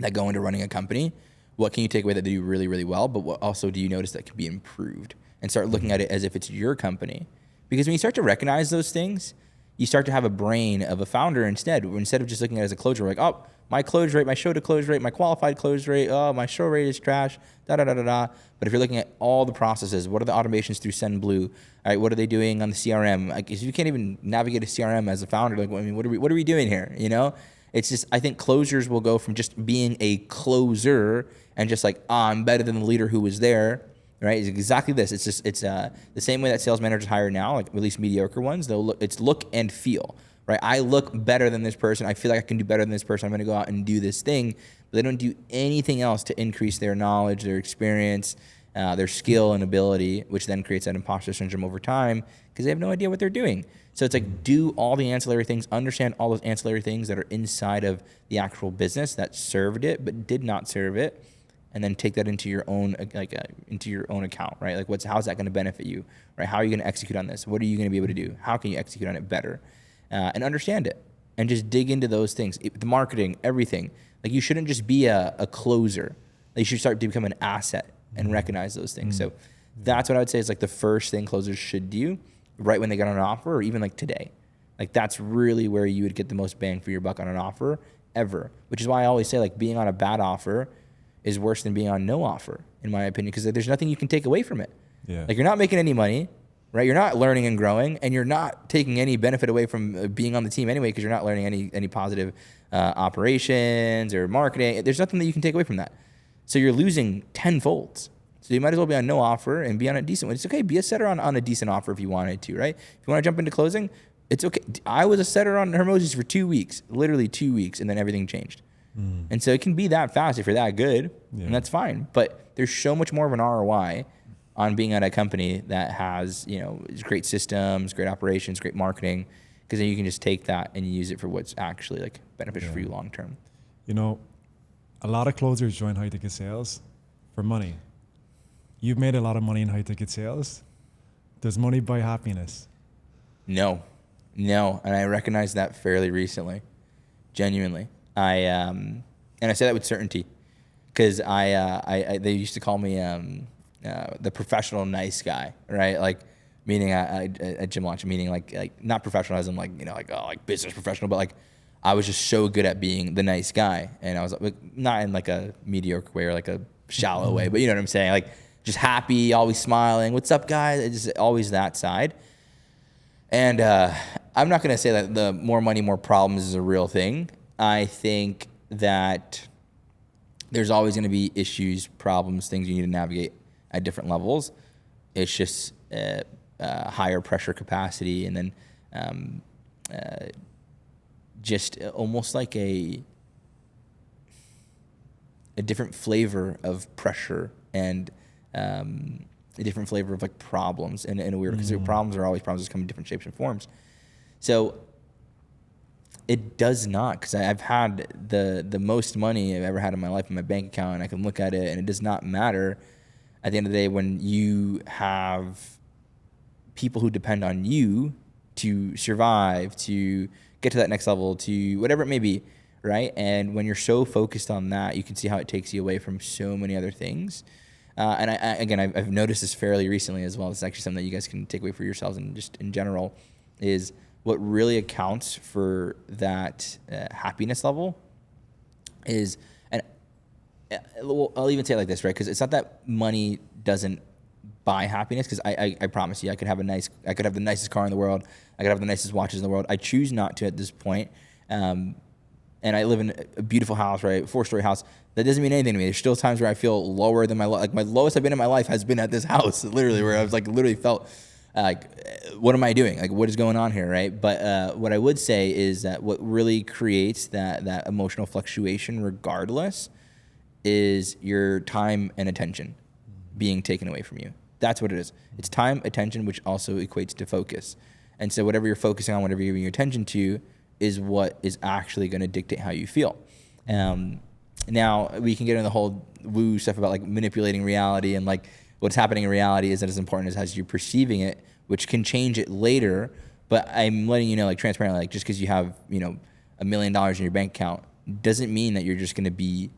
that go into running a company. What can you take away that they do really, really well? But what also do you notice that can be improved? And start looking at it as if it's your company. Because when you start to recognize those things, you start to have a brain of a founder instead of just looking at it as a closer. We're like, oh, my close rate, my show to close rate, my qualified close rate, oh, my show rate is trash, da da da da da. But if you're looking at all the processes, what are the automations through SendBlue? All right, what are they doing on the CRM? Like, if you can't even navigate a CRM as a founder, like, I mean, what are we doing here? You know, it's just, I think closers will go from just being a closer and just like, I'm better than the leader who was there. Right, it's exactly this. It's just the same way that sales managers hire now, like at least mediocre ones. It's look and feel. Right, I look better than this person. I feel like I can do better than this person. I'm going to go out and do this thing. But they don't do anything else to increase their knowledge, their experience, their skill and ability, which then creates that imposter syndrome over time because they have no idea what they're doing. So it's like, do all the ancillary things, understand all those ancillary things that are inside of the actual business that served it but did not serve it. And then take that into your own account, right? Like, how's that going to benefit you, right? How are you going to execute on this? What are you going to be able to do? How can you execute on it better, and understand it, and just dig into those things, the marketing, everything. Like, you shouldn't just be a closer. You should start to become an asset and recognize those things. So that's what I would say is like the first thing closers should do right when they get on an offer, or even like today. Like, that's really where you would get the most bang for your buck on an offer ever. Which is why I always say, like, being on a bad offer is worse than being on no offer, in my opinion, because there's nothing you can take away from it. Yeah. Like, you're not making any money, right? You're not learning and growing, and you're not taking any benefit away from being on the team anyway, because you're not learning any positive operations or marketing. There's nothing that you can take away from that. So you're losing tenfold. So you might as well be on no offer and be on a decent one. It's okay. Be a setter on a decent offer if you wanted to, right? If you want to jump into closing, it's okay. I was a setter on Hormozi for 2 weeks, literally 2 weeks, and then everything changed. And so it can be that fast if you're that good, and that's fine. But there's so much more of an ROI on being at a company that has, great systems, great operations, great marketing, because then you can just take that and use it for what's actually like beneficial for you long term. A lot of closers join high ticket sales for money. You've made a lot of money in high ticket sales. Does money buy happiness? No, and I recognized that fairly recently, genuinely. And I say that with certainty, because they used to call me the professional nice guy, right? Like, meaning at gym launch, meaning like not professional as in like business professional, but like I was just so good at being the nice guy, and I was like, not in like a mediocre way or like a shallow way, but you know what I'm saying, like just happy, always smiling. What's up, guys? It's just always that side. And I'm not gonna say that the more money, more problems is a real thing. I think that there's always going to be issues, problems, things you need to navigate at different levels. It's just higher pressure capacity, and then just almost like a different flavor of pressure and a different flavor of like problems in a weird, because problems are always problems that come in different shapes and forms. So it does not, because I've had the most money I've ever had in my life in my bank account, and I can look at it, and it does not matter at the end of the day when you have people who depend on you to survive, to get to that next level, to whatever it may be, right? And when you're so focused on that, you can see how it takes you away from so many other things. And I've noticed this fairly recently as well. It's actually something that you guys can take away for yourselves, and just in general, is what really accounts for that happiness level is, and I'll even say it like this, right? Because it's not that money doesn't buy happiness, because I promise you, I could have the nicest car in the world, I could have the nicest watches in the world. I choose not to at this point. And I live in a beautiful house, right? 4-story house. That doesn't mean anything to me. There's still times where I feel lower than my lowest I've been in my life has been at this house, literally, where I was like literally felt like, what am I doing? Like, what is going on here, right? But what I would say is that what really creates that emotional fluctuation, regardless, is your time and attention being taken away from you. That's what it is. It's time, attention, which also equates to focus. And so whatever you're focusing on, whatever you're giving your attention to, is what is actually going to dictate how you feel. Now we can get into the whole woo stuff about like manipulating reality, and like what's happening in reality isn't as important as you're perceiving it, which can change it later. But I'm letting you know, like transparently, like just because you have, $1 million in your bank account doesn't mean that you're just going to be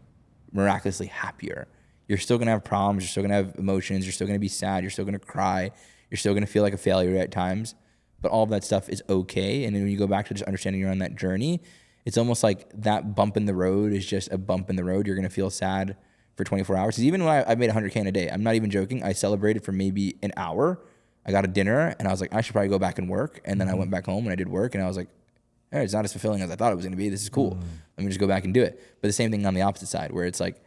miraculously happier. You're still going to have problems. You're still going to have emotions. You're still going to be sad. You're still going to cry. You're still going to feel like a failure at times. But all of that stuff is okay. And then when you go back to just understanding you're on that journey, it's almost like that bump in the road is just a bump in the road. You're going to feel sad for 24 hours. Because even when I made 100K in a day, I'm not even joking. I celebrated for maybe an hour. I got a dinner and I was like, I should probably go back and work. And then I went back home and I did work and I was like, hey, it's not as fulfilling as I thought it was going to be. This is cool. Let me just go back and do it. But the same thing on the opposite side where it's like,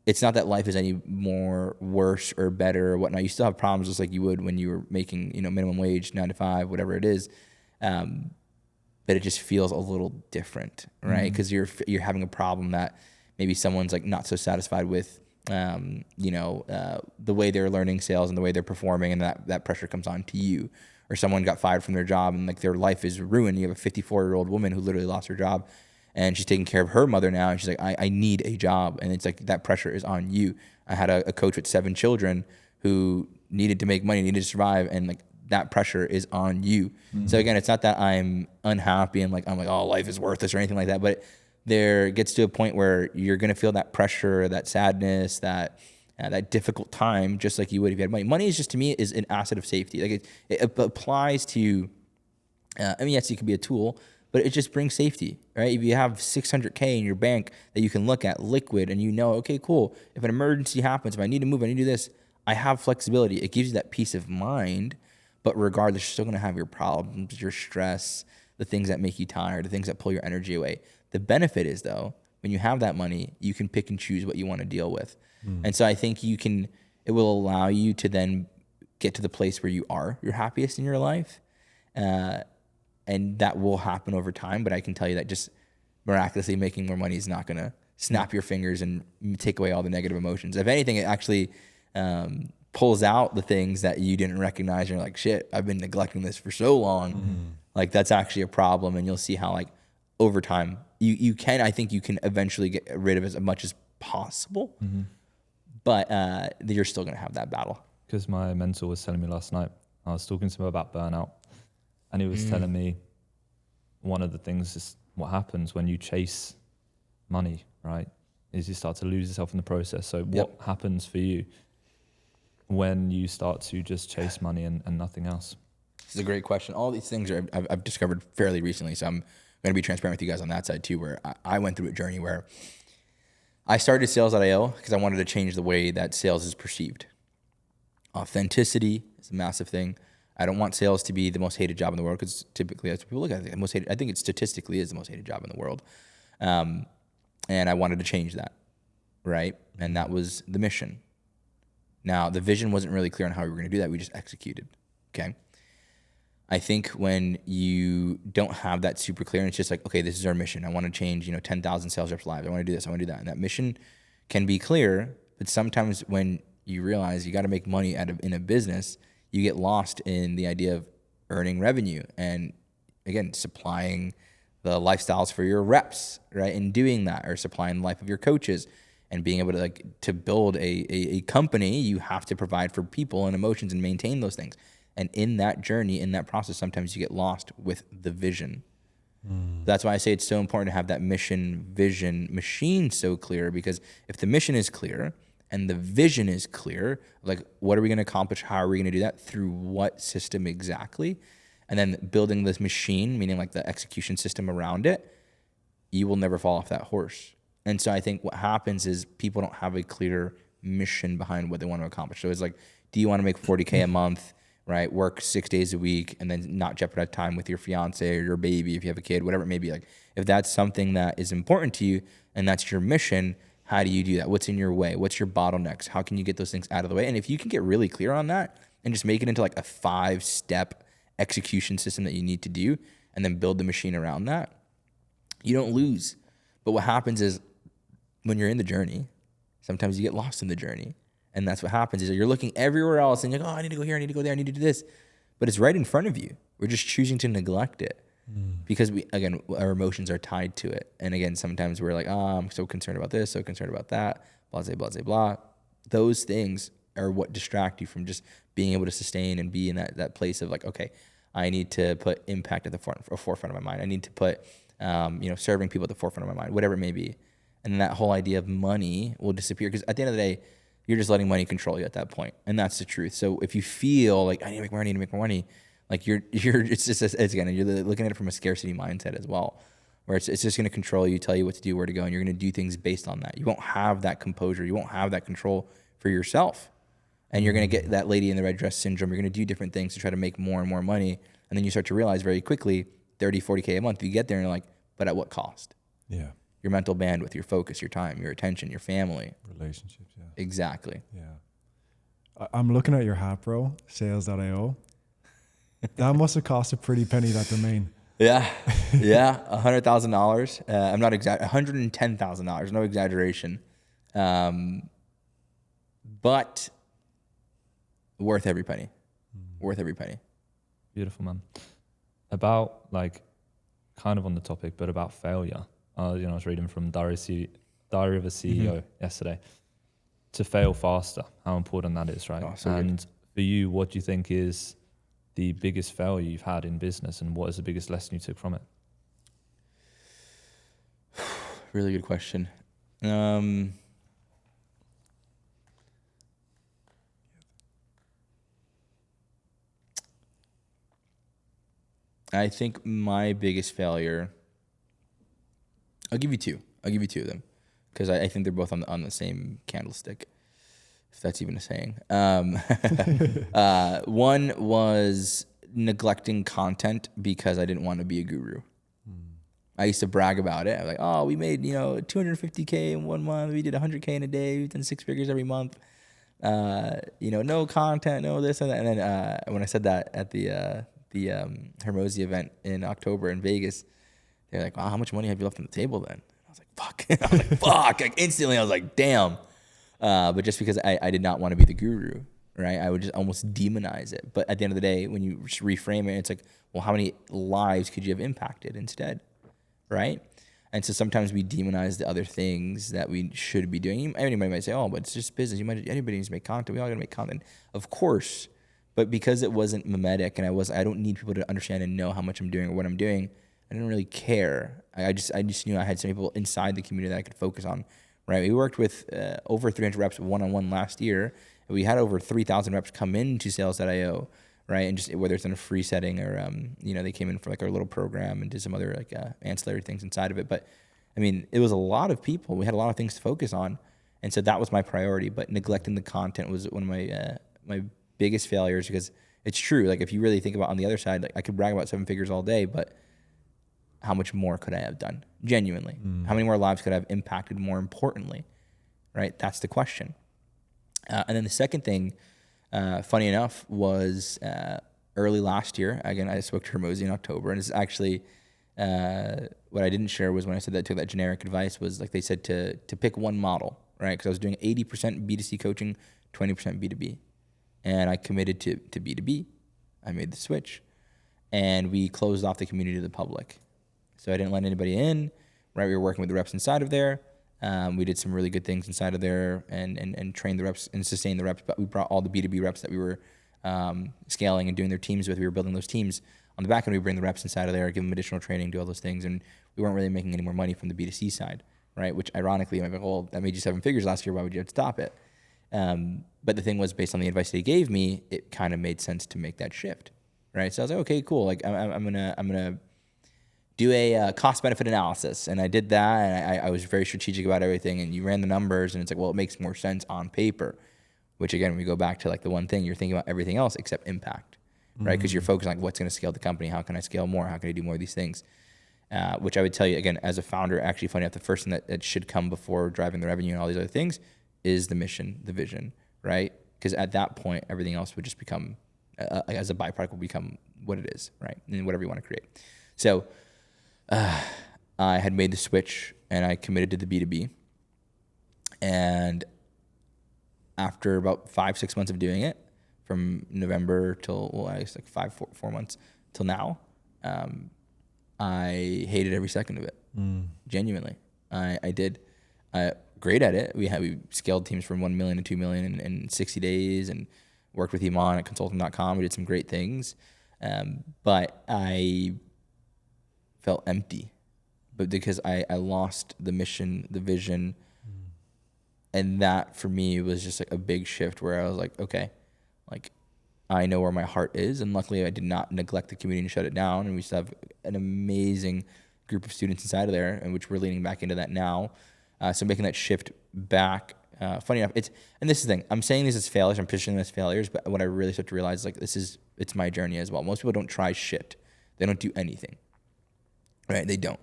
it's not that life is any more worse or better or whatnot. You still have problems just like you would when you were making, minimum wage, 9 to 5, whatever it is. But it just feels a little different, right? Because you're having a problem that maybe someone's like not so satisfied with, the way they're learning sales and the way they're performing, and that pressure comes on to you. Or someone got fired from their job and like their life is ruined. You have a 54-year-old woman who literally lost her job. And she's taking care of her mother now. And she's like, I need a job. And it's like that pressure is on you. I had a coach with 7 children who needed to make money, needed to survive. And like that pressure is on you. So again, it's not that I'm unhappy and I'm like, oh, life is worthless or anything like that. But there gets to a point where you're going to feel that pressure, that sadness, that difficult time, just like you would if you had money. Money is just, to me, is an asset of safety. Like it applies to, yes, it can be a tool, but it just brings safety, right? If you have 600K in your bank that you can look at liquid and okay, cool. If an emergency happens, if I need to move, I need to do this, I have flexibility. It gives you that peace of mind, but regardless, you're still going to have your problems, your stress, the things that make you tired, the things that pull your energy away. The benefit is, though, when you have that money, you can pick and choose what you want to deal with. And so I think it will allow you to then get to the place where you are your happiest in your life. And that will happen over time. But I can tell you that just miraculously making more money is not going to snap your fingers and take away all the negative emotions. If anything, it actually pulls out the things that you didn't recognize. You're like, shit, I've been neglecting this for so long. Like that's actually a problem. And you'll see how like over time I think you can eventually get rid of as much as possible. But you're still going to have that battle. Because my mentor was telling me last night, I was talking to him about burnout. And he was telling me one of the things is what happens when you chase money, right? Is you start to lose yourself in the process. So what happens for you when you start to just chase money and nothing else? This is a great question. All these things I've discovered fairly recently. So I'm going to be transparent with you guys on that side too, where I went through a journey where I started Sales.io because I wanted to change the way that sales is perceived. Authenticity is a massive thing. I don't want sales to be the most hated job in the world because typically that's what people look at. The most hated, I think it statistically is the most hated job in the world. And I wanted to change that, right? And that was the mission. Now, the vision wasn't really clear on how we were going to do that. We just executed, okay? I think when you don't have that super clear and it's just like, okay, this is our mission. I want to change, 10,000 sales reps lives. I want to do this. I want to do that. And that mission can be clear, but sometimes when you realize you got to make money in a business, you get lost in the idea of earning revenue and, again, supplying the lifestyles for your reps, right? And doing that, or supplying the life of your coaches and being able to build a company, you have to provide for people and emotions and maintain those things. And in that journey, in that process, sometimes you get lost with the vision. That's why I say it's so important to have that mission, vision, machine so clear, because if the mission is clear and the vision is clear, like what are we going to accomplish? How are we going to do that? Through what system exactly? And then building this machine, meaning like the execution system around it, you will never fall off that horse. And so I think what happens is people don't have a clear mission behind what they want to accomplish. So it's like, do you want to make 40K a month, right? Work 6 days a week and then not jeopardize time with your fiance or your baby if you have a kid, whatever it may be. Like if that's something that is important to you and that's your mission, how do you do that? What's in your way? What's your bottlenecks? How can you get those things out of the way? And if you can get really clear on that and just make it into like a 5-step execution system that you need to do and then build the machine around that, you don't lose. But what happens is when you're in the journey, sometimes you get lost in the journey. And that's what happens is you're looking everywhere else and you're like, oh, I need to go here, I need to go there, I need to do this. But it's right in front of you. We're just choosing to neglect it because our emotions are tied to it. And again, sometimes we're like, oh, I'm so concerned about this, so concerned about that, blah, blah, blah, blah, blah. Those things are what distract you from just being able to sustain and be in that place of like, okay, I need to put impact at the forefront of my mind. I need to put, serving people at the forefront of my mind, whatever it may be. And then that whole idea of money will disappear, because at the end of the day, you're just letting money control you at that point. And that's the truth. So if you feel like I need to make more money, like you're looking at it from a scarcity mindset as well, where it's just going to control you, tell you what to do, where to go, and you're going to do things based on that. You won't have that composure. You won't have that control for yourself. And you're going to get that lady in the red dress syndrome. You're going to do different things to try to make more and more money. And then you start to realize very quickly, 30, 40K a month, you get there and you're like, but at what cost? Yeah. Your mental bandwidth, your focus, your time, your attention, your family. Relationships, yeah. Exactly. Yeah. I'm looking at your hat, bro, sales.io. That must have cost a pretty penny, that domain. Yeah. Yeah. $100,000. I'm not $110,000. No exaggeration. But worth every penny. Worth every penny. Beautiful, man. About kind of on the topic, but about failure. I was reading from Diary of a CEO yesterday. To fail faster, how important that is, right? Oh, so and good. For you, what do you think is the biggest failure you've had in business, and what is the biggest lesson you took from it? Really good question. I think my biggest failure, I'll give you two of them, because I think they're both on the same candlestick, if that's even a saying. One was neglecting content because I didn't want to be a guru. I used to brag about it. I was like, oh, we made 250K in 1 month. We did 100K in a day. We've done 6 figures every month. No content, no this and that. And then when I said that at the Hormozi event in October in Vegas, they're like, wow, how much money have you left on the table then? I was like, fuck. Like instantly I was like, damn. But just because I did not want to be the guru, right? I would just almost demonize it. But at the end of the day, when you reframe it, it's like, well, how many lives could you have impacted instead, right? And so sometimes we demonize the other things that we should be doing. Anybody might say, oh, but it's just business. Anybody needs to make content. We all got to make content. Of course. But because it wasn't mimetic and I don't need people to understand and know how much I'm doing or what I'm doing, I didn't really care. I just knew I had some people inside the community that I could focus on, right? We worked with over 300 reps one-on-one last year. We had over 3,000 reps come into sales.io, right? And just whether it's in a free setting or, they came in for like our little program and did some other ancillary things inside of it. But I mean, it was a lot of people. We had a lot of things to focus on. And so that was my priority, but neglecting the content was one of my biggest failures, because it's true. Like if you really think about on the other side, like I could brag about 7 figures all day, but how much more could I have done? Genuinely. How many more lives could I have impacted more importantly? Right? That's the question. And then the second thing, funny enough, was early last year. Again, I spoke to Hormozi in October, and it's actually what I didn't share was when I said that I took that generic advice was like they said to pick one model, right? Because I was doing 80% B2C coaching, 20% B2B. And I committed to B2B. I made the switch. And we closed off the community to the public. So I didn't let anybody in, right? We were working with the reps inside of there. We did some really good things inside of there and trained the reps and sustained the reps. But we brought all the B2B reps that we were scaling and doing their teams with. We were building those teams. On the back end, we bring the reps inside of there, give them additional training, do all those things. And we weren't really making any more money from the B2C side, right? Which ironically, I'm like, well, that made you 7 figures last year. Why would you have to stop it? But the thing was, based on the advice that he gave me, it kind of made sense to make that shift, right? So I was like, okay, cool. Like I'm gonna do a cost benefit analysis, and I did that, and I was very strategic about everything. And you ran the numbers, and it's like, well, it makes more sense on paper. Which again, we go back to like the one thing you're thinking about everything else except impact, right? Because you're focused on like, what's going to scale the company, how can I scale more, how can I do more of these things. Which I would tell you again, as a founder, actually funny enough, the first thing that should come before driving the revenue and all these other things is the mission, the vision. Right? Because at that point, everything else would just become, as a byproduct, will become what it is, right? And whatever you want to create. So I had made the switch and I committed to the B2B. And after about 5-6 months of doing it, from November till, well, I guess like 4 months till now, I hated every second of it. Genuinely. I did. Great at it. We scaled teams from 1 million to 2 million in 60 days and worked with Iman at consulting.com. We did some great things. But I felt empty, but because I lost the mission, the vision, and that for me was just like a big shift where I was like, okay, like I know where my heart is, and luckily I did not neglect the community and shut it down, and we still have an amazing group of students inside of there, and which we're leaning back into that now. So making that shift back, funny enough, and this is the thing, I'm saying this as failures, I'm pitching them as failures, but what I really start to realize is like it's my journey as well. Most people don't try shit. They don't do anything, right? They don't.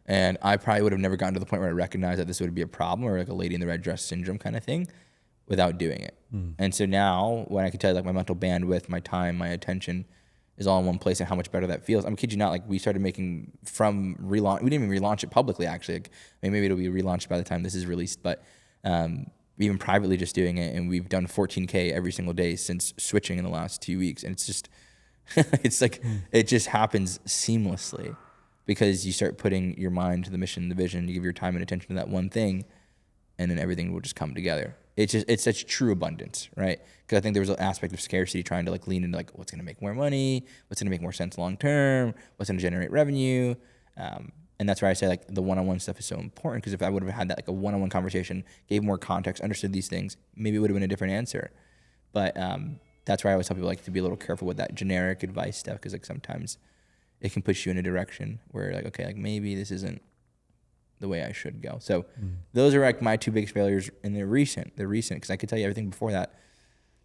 And I probably would have never gotten to the point where I recognized that this would be a problem, or like a lady in the red dress syndrome kind of thing, without doing it. And so now when I can tell you like my mental bandwidth, my time, my attention is all in one place, and how much better that feels. I'm kidding you not, like we started making from relaunch. We didn't even relaunch it publicly actually. Like, maybe it'll be relaunched by the time this is released, but even privately just doing it. And we've done 14K every single day since switching in the last 2 weeks. And it's just, it's like, it just happens seamlessly because you start putting your mind to the mission, the vision, you give your time and attention to that one thing, and then everything will just come together. It's such true abundance, right? Because I think there was an aspect of scarcity trying to like lean into like what's going to make more money, what's going to make more sense long term, what's going to generate revenue, and that's why I say like the one-on-one stuff is so important. Because if I would have had that like a one-on-one conversation, gave more context, understood these things, maybe it would have been a different answer. But that's why I always tell people like to be a little careful with that generic advice stuff, because like sometimes it can push you in a direction where like, okay, like maybe this isn't the way I should go. So those are like my two biggest failures, and they're recent, because I could tell you everything before that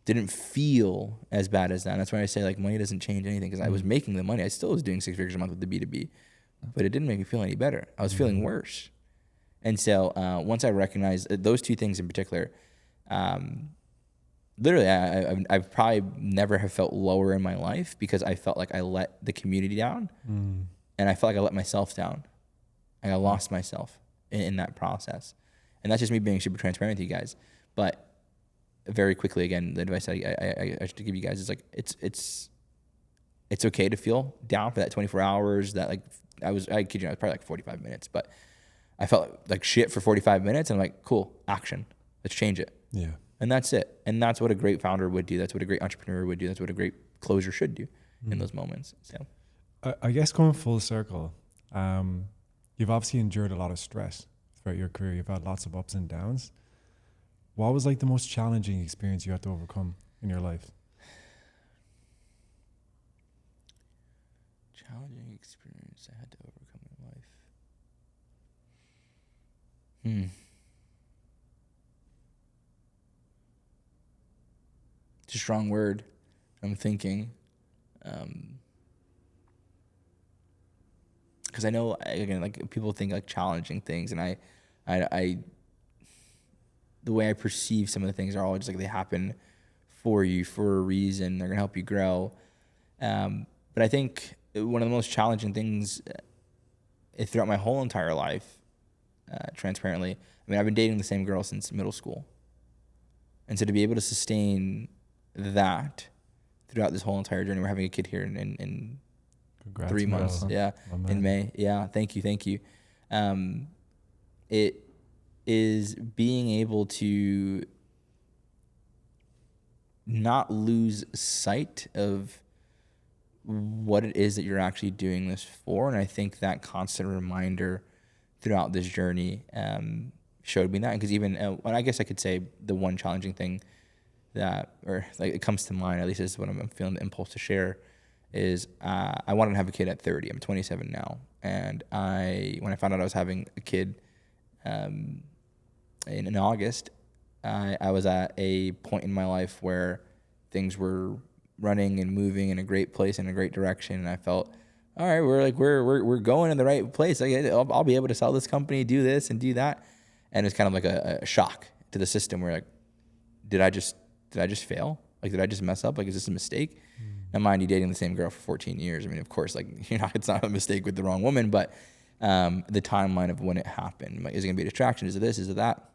didn't feel as bad as that. And that's why I say like money doesn't change anything, because I was making the money. I still was doing 6 figures a month with the B2B, but it didn't make me feel any better. I was feeling worse. And so once I recognized those two things in particular, literally I've probably never have felt lower in my life, because I felt like I let the community down, and I felt like I let myself down. I lost myself in that process. And that's just me being super transparent with you guys. But very quickly, again, the advice I should give you guys is like, it's okay to feel down for that 24 hours that like, I kid you not, it was probably like 45 minutes, but I felt like shit for 45 minutes, and I'm like, cool, action, let's change it. Yeah. And that's it. And that's what a great founder would do. That's what a great entrepreneur would do. That's what a great closer should do in those moments. So I guess going full circle, you've obviously endured a lot of stress throughout your career. You've had lots of ups and downs. What was like the most challenging experience you had to overcome in your life? Challenging experience I had to overcome in life. It's a strong word. I'm thinking. Because I know, again, like people think like challenging things, and I the way I perceive some of the things are always like they happen for you for a reason. They're gonna help you grow. But I think one of the most challenging things throughout my whole entire life, transparently, I mean, I've been dating the same girl since middle school, and so to be able to sustain that throughout this whole entire journey, we're having a kid here in Congrats, 3 months. Huh? Yeah. In May. Yeah. Thank you. It is being able to not lose sight of what it is that you're actually doing this for. And I think that constant reminder throughout this journey showed me that. Because even, and I guess I could say the one challenging thing that, or like it comes to mind, at least this is what I'm feeling the impulse to share, is I wanted to have a kid at 30. I'm 27 now. And when I found out I was having a kid in August, I was at a point in my life where things were running and moving in a great place, in a great direction. And I felt, all right, we're going in the right place. I'll be able to sell this company, do this and do that. And it's kind of like a shock to the system where like, did I just fail? Like, did I just mess up? Like, is this a mistake? Now, mind you, dating the same girl for 14 years. I mean, of course, like, it's not a mistake with the wrong woman, but the timeline of when it happened. Like, is it gonna be a distraction? Is it this? Is it that?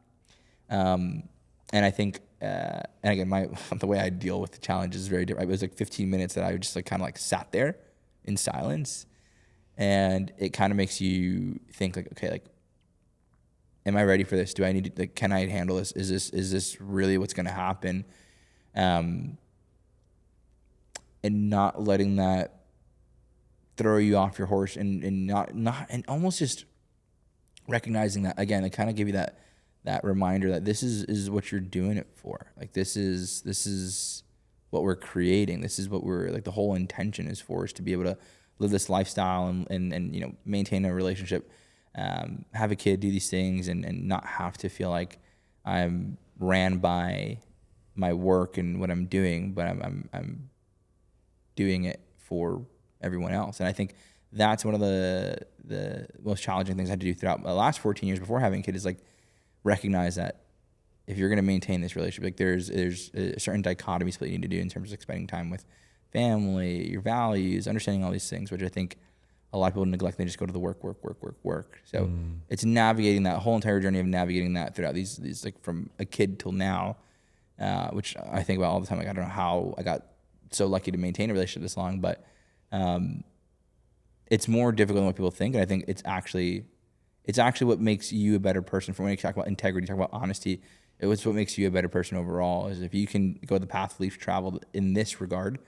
And I think, and again, the way I deal with the challenge is very different. It was like 15 minutes that I just like kind of like sat there in silence, and it kind of makes you think like, okay, like, am I ready for this? Do I need to, like, can I handle this? Is this really what's gonna happen? And not letting that throw you off your horse and not and almost just recognizing that, again, I kind of give you that reminder that this is what you're doing it for. Like this is what we're creating. This is what we're like, the whole intention is for us to be able to live this lifestyle and you know, maintain a relationship, have a kid, do these things, and not have to feel like I'm ran by my work and what I'm doing, but I'm doing it for everyone else. And I think that's one of the most challenging things I had to do throughout the last 14 years before having a kid, is like recognize that if you're going to maintain this relationship, like there's a certain dichotomy split you need to do in terms of spending time with family, your values, understanding all these things, which I think a lot of people neglect. They just go to the work. So it's navigating that whole entire journey of navigating that throughout these like from a kid till now, which I think about all the time. Like, I don't know how I got so lucky to maintain a relationship this long, but it's more difficult than what people think. And I think it's actually what makes you a better person. For when you talk about integrity, talk about honesty, it's what makes you a better person overall. Is if you can go the path we've traveled in this regard,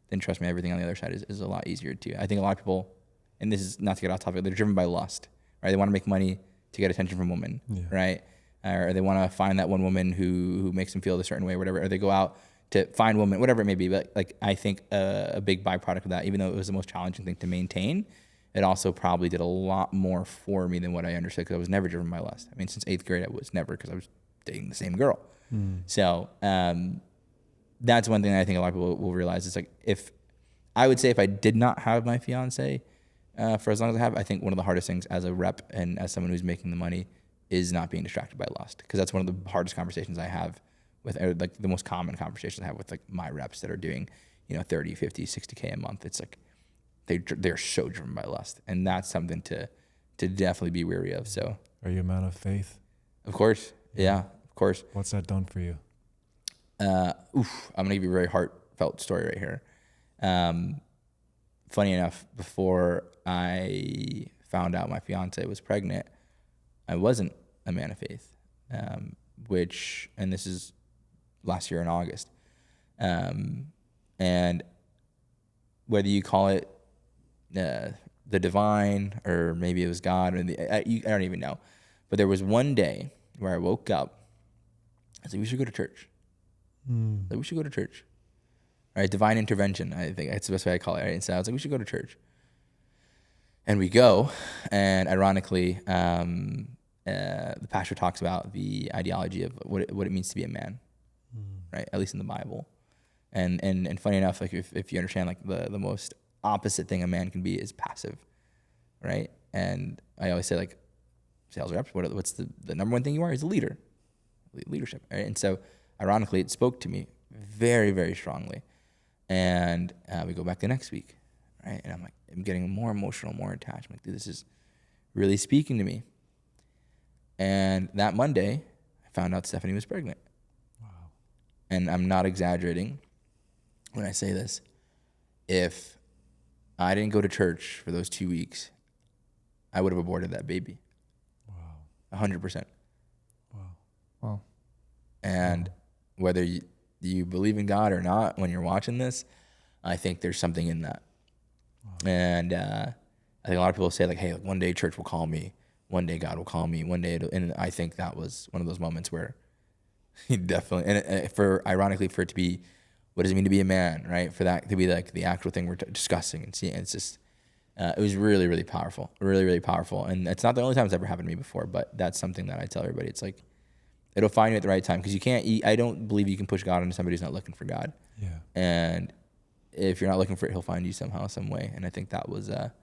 then trust me, everything on the other side is a lot easier too. I think a lot of people, and this is not to get off topic, they're driven by lust, right? They want to make money to get attention from women, right? Or they want to find that one woman who makes them feel a certain way, or whatever. Or they go out to find women, whatever it may be. But like, I think a big byproduct of that, even though it was the most challenging thing to maintain, it also probably did a lot more for me than what I understood, because I was never driven by lust. I mean, since 8th grade, I was never, because I was dating the same girl. So that's one thing I think a lot of people will realize. It's like, if I did not have my fiance for as long as I have, I think one of the hardest things as a rep and as someone who's making the money is not being distracted by lust, because that's one of the hardest conversations I have with, or like the most common conversations I have with like my reps that are doing, you know, 30, 50, 60K a month. It's like they're so driven by lust, and that's something to definitely be wary of. So, are you a man of faith? Of course, yeah, of course. What's that done for you? I'm gonna give you a very heartfelt story right here. Funny enough, before I found out my fiance was pregnant, I wasn't a man of faith, and this is last year in August. And whether you call it the divine, or maybe it was God, or I don't even know. But there was one day where I woke up, I said, we should go to church. Like, we should go to church. Right? Divine intervention, I think that's the best way I call it. Right? And so I was like, we should go to church. And we go, and ironically, the pastor talks about the ideology of what it means to be a man, right? At least in the Bible. And funny enough, like if you understand, like the most opposite thing a man can be is passive, right? And I always say, like, sales reps, what's the number one thing you are? Is a leader, leadership, right? And so ironically, it spoke to me very, very strongly. And we go back the next week, right? And I'm getting more emotional, more attached. I'm like, dude, this is really speaking to me. And that Monday, I found out Stephanie was pregnant. Wow. And I'm not exaggerating when I say this. If I didn't go to church for those 2 weeks, I would have aborted that baby. Wow. 100%. Wow. And whether you believe in God or not, when you're watching this, I think there's something in that. Wow. And I think a lot of people say, like, hey, one day church will call me. One day God will call me. One day, and I think that was one of those moments where he definitely, and ironically, for it to be, what does it mean to be a man, right? For that to be like the actual thing we're discussing and seeing, it's just, it was really, really powerful, really, really powerful. And it's not the only time it's ever happened to me before, but that's something that I tell everybody. It's like, it'll find you at the right time, because you can't, I don't believe you can push God into somebody who's not looking for God. Yeah. And if you're not looking for it, he'll find you somehow, some way. And I think that was a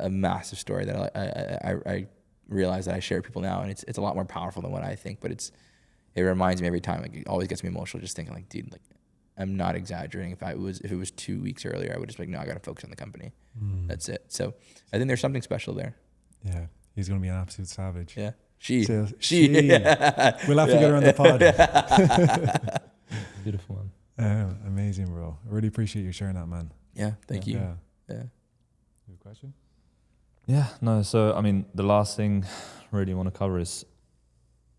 massive story that I realize that I share with people now, and it's a lot more powerful than what I think, but it reminds me every time. Like, it always gets me emotional just thinking, like, dude, like, I'm not exaggerating. If it was 2 weeks earlier, I would just be like, no, I got to focus on the company. That's it. So I think there's something special there. Yeah, he's gonna be an absolute savage. Yeah, she. Yeah. We'll have to get her on the pod. Beautiful one. Amazing, bro. I really appreciate you sharing that, man. Yeah, thank you. Yeah. Yeah. You have a question? Yeah, no. So, I mean, the last thing I really want to cover is,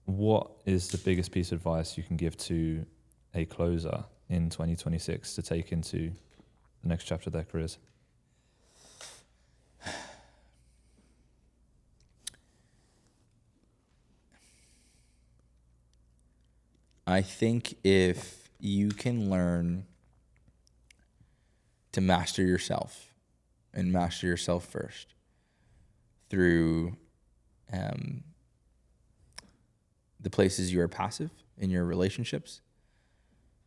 what is the biggest piece of advice you can give to a closer in 2026 to take into the next chapter of their careers? I think if you can learn to master yourself and master yourself first through the places you are passive in your relationships,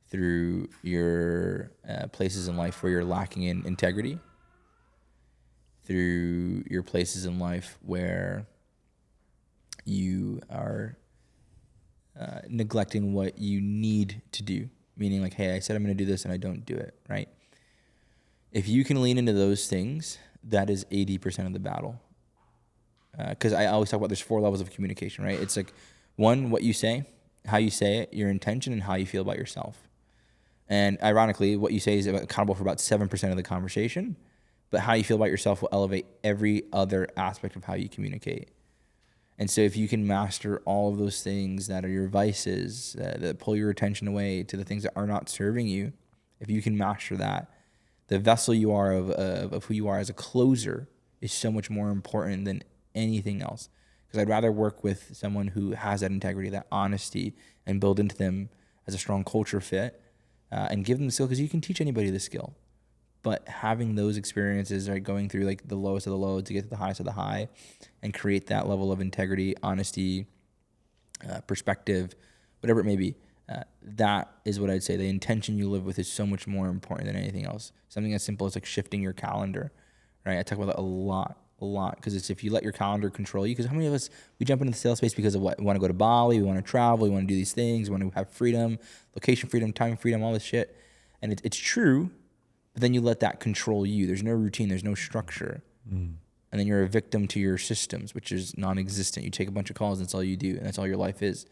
through your places in life where you're lacking in integrity, through your places in life where you are neglecting what you need to do, meaning like, hey, I said I'm going to do this and I don't do it, right? If you can lean into those things, that is 80% of the battle. Because I always talk about there's 4 levels of communication, right? It's like 1, what you say, how you say it, your intention, and how you feel about yourself. And ironically, what you say is accountable for about 7% of the conversation, but how you feel about yourself will elevate every other aspect of how you communicate. And so if you can master all of those things that are your vices, that pull your attention away to the things that are not serving you, if you can master that, the vessel you are of who you are as a closer is so much more important than anything else. Because I'd rather work with someone who has that integrity, that honesty, and build into them as a strong culture fit, and give them the skill, because you can teach anybody the skill. But having those experiences, right, going through like the lowest of the low to get to the highest of the high and create that level of integrity, honesty, perspective, whatever it may be, that is what I'd say. The intention you live with is so much more important than anything else. Something as simple as like shifting your calendar, right? I talk about that a lot, because it's if you let your calendar control you, because how many of us, we jump into the sales space because of what? We want to go to Bali, we want to travel, we want to do these things, we want to have freedom, location freedom, time freedom, all this shit. And it's true, but then you let that control you. There's no routine, there's no structure. And then you're a victim to your systems, which is non-existent. You take a bunch of calls, and that's all you do, and that's all your life is,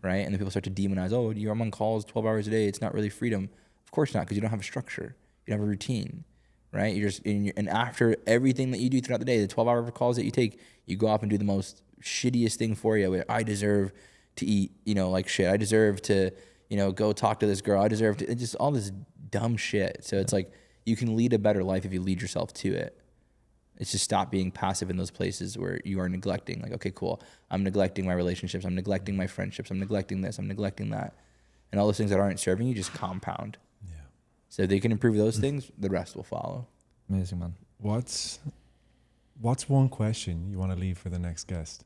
right? And then people start to demonize, oh, you're on calls 12 hours a day. It's not really freedom. Of course not, because you don't have a structure. You don't have a routine, right? You're just and after everything that you do throughout the day, the 12-hour calls that you take, you go off and do the most shittiest thing for you. Where I deserve to eat, like shit. I deserve to, go talk to this girl. I deserve to, it's just all this dumb shit. So it's like you can lead a better life if you lead yourself to it. It's just stop being passive in those places where you are neglecting. Like, okay, cool. I'm neglecting my relationships. I'm neglecting my friendships. I'm neglecting this. I'm neglecting that. And all those things that aren't serving you just compound. Yeah. So if they can improve those things, the rest will follow. Amazing, man. What's one question you want to leave for the next guest?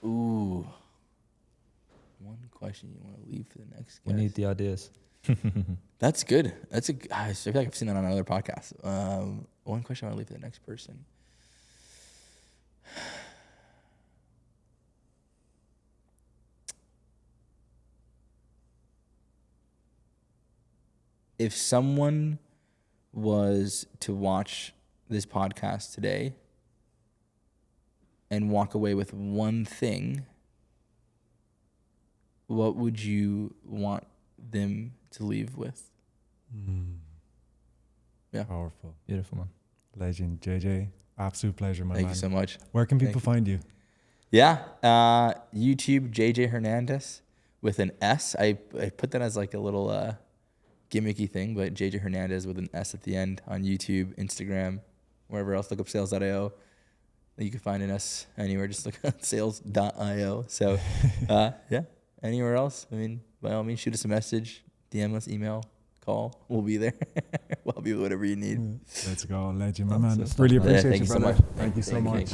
Ooh. One question you want to leave for the next guest. We need the ideas. That's good. I feel like I've seen that on another podcast. One question I want to leave for the next person. If someone was to watch this podcast today and walk away with one thing, what would you want them to leave with? Yeah. Powerful. Beautiful, man. Legend. JJ, absolute pleasure, my man. Thank you so much. Where can people find you? Yeah. YouTube, JJ Hernandez with an S. I put that as like a little gimmicky thing, but JJ Hernandez with an S at the end on YouTube, Instagram, wherever else. Look up sales.io. You can find an S anywhere. Just look up sales.io. So, yeah. Anywhere else? I mean, by all means, shoot us a message, DM us, email, call. We'll be there. We'll help you with whatever you need. Let's go. Legend, my man. Really appreciate you, brother. Thank you so much.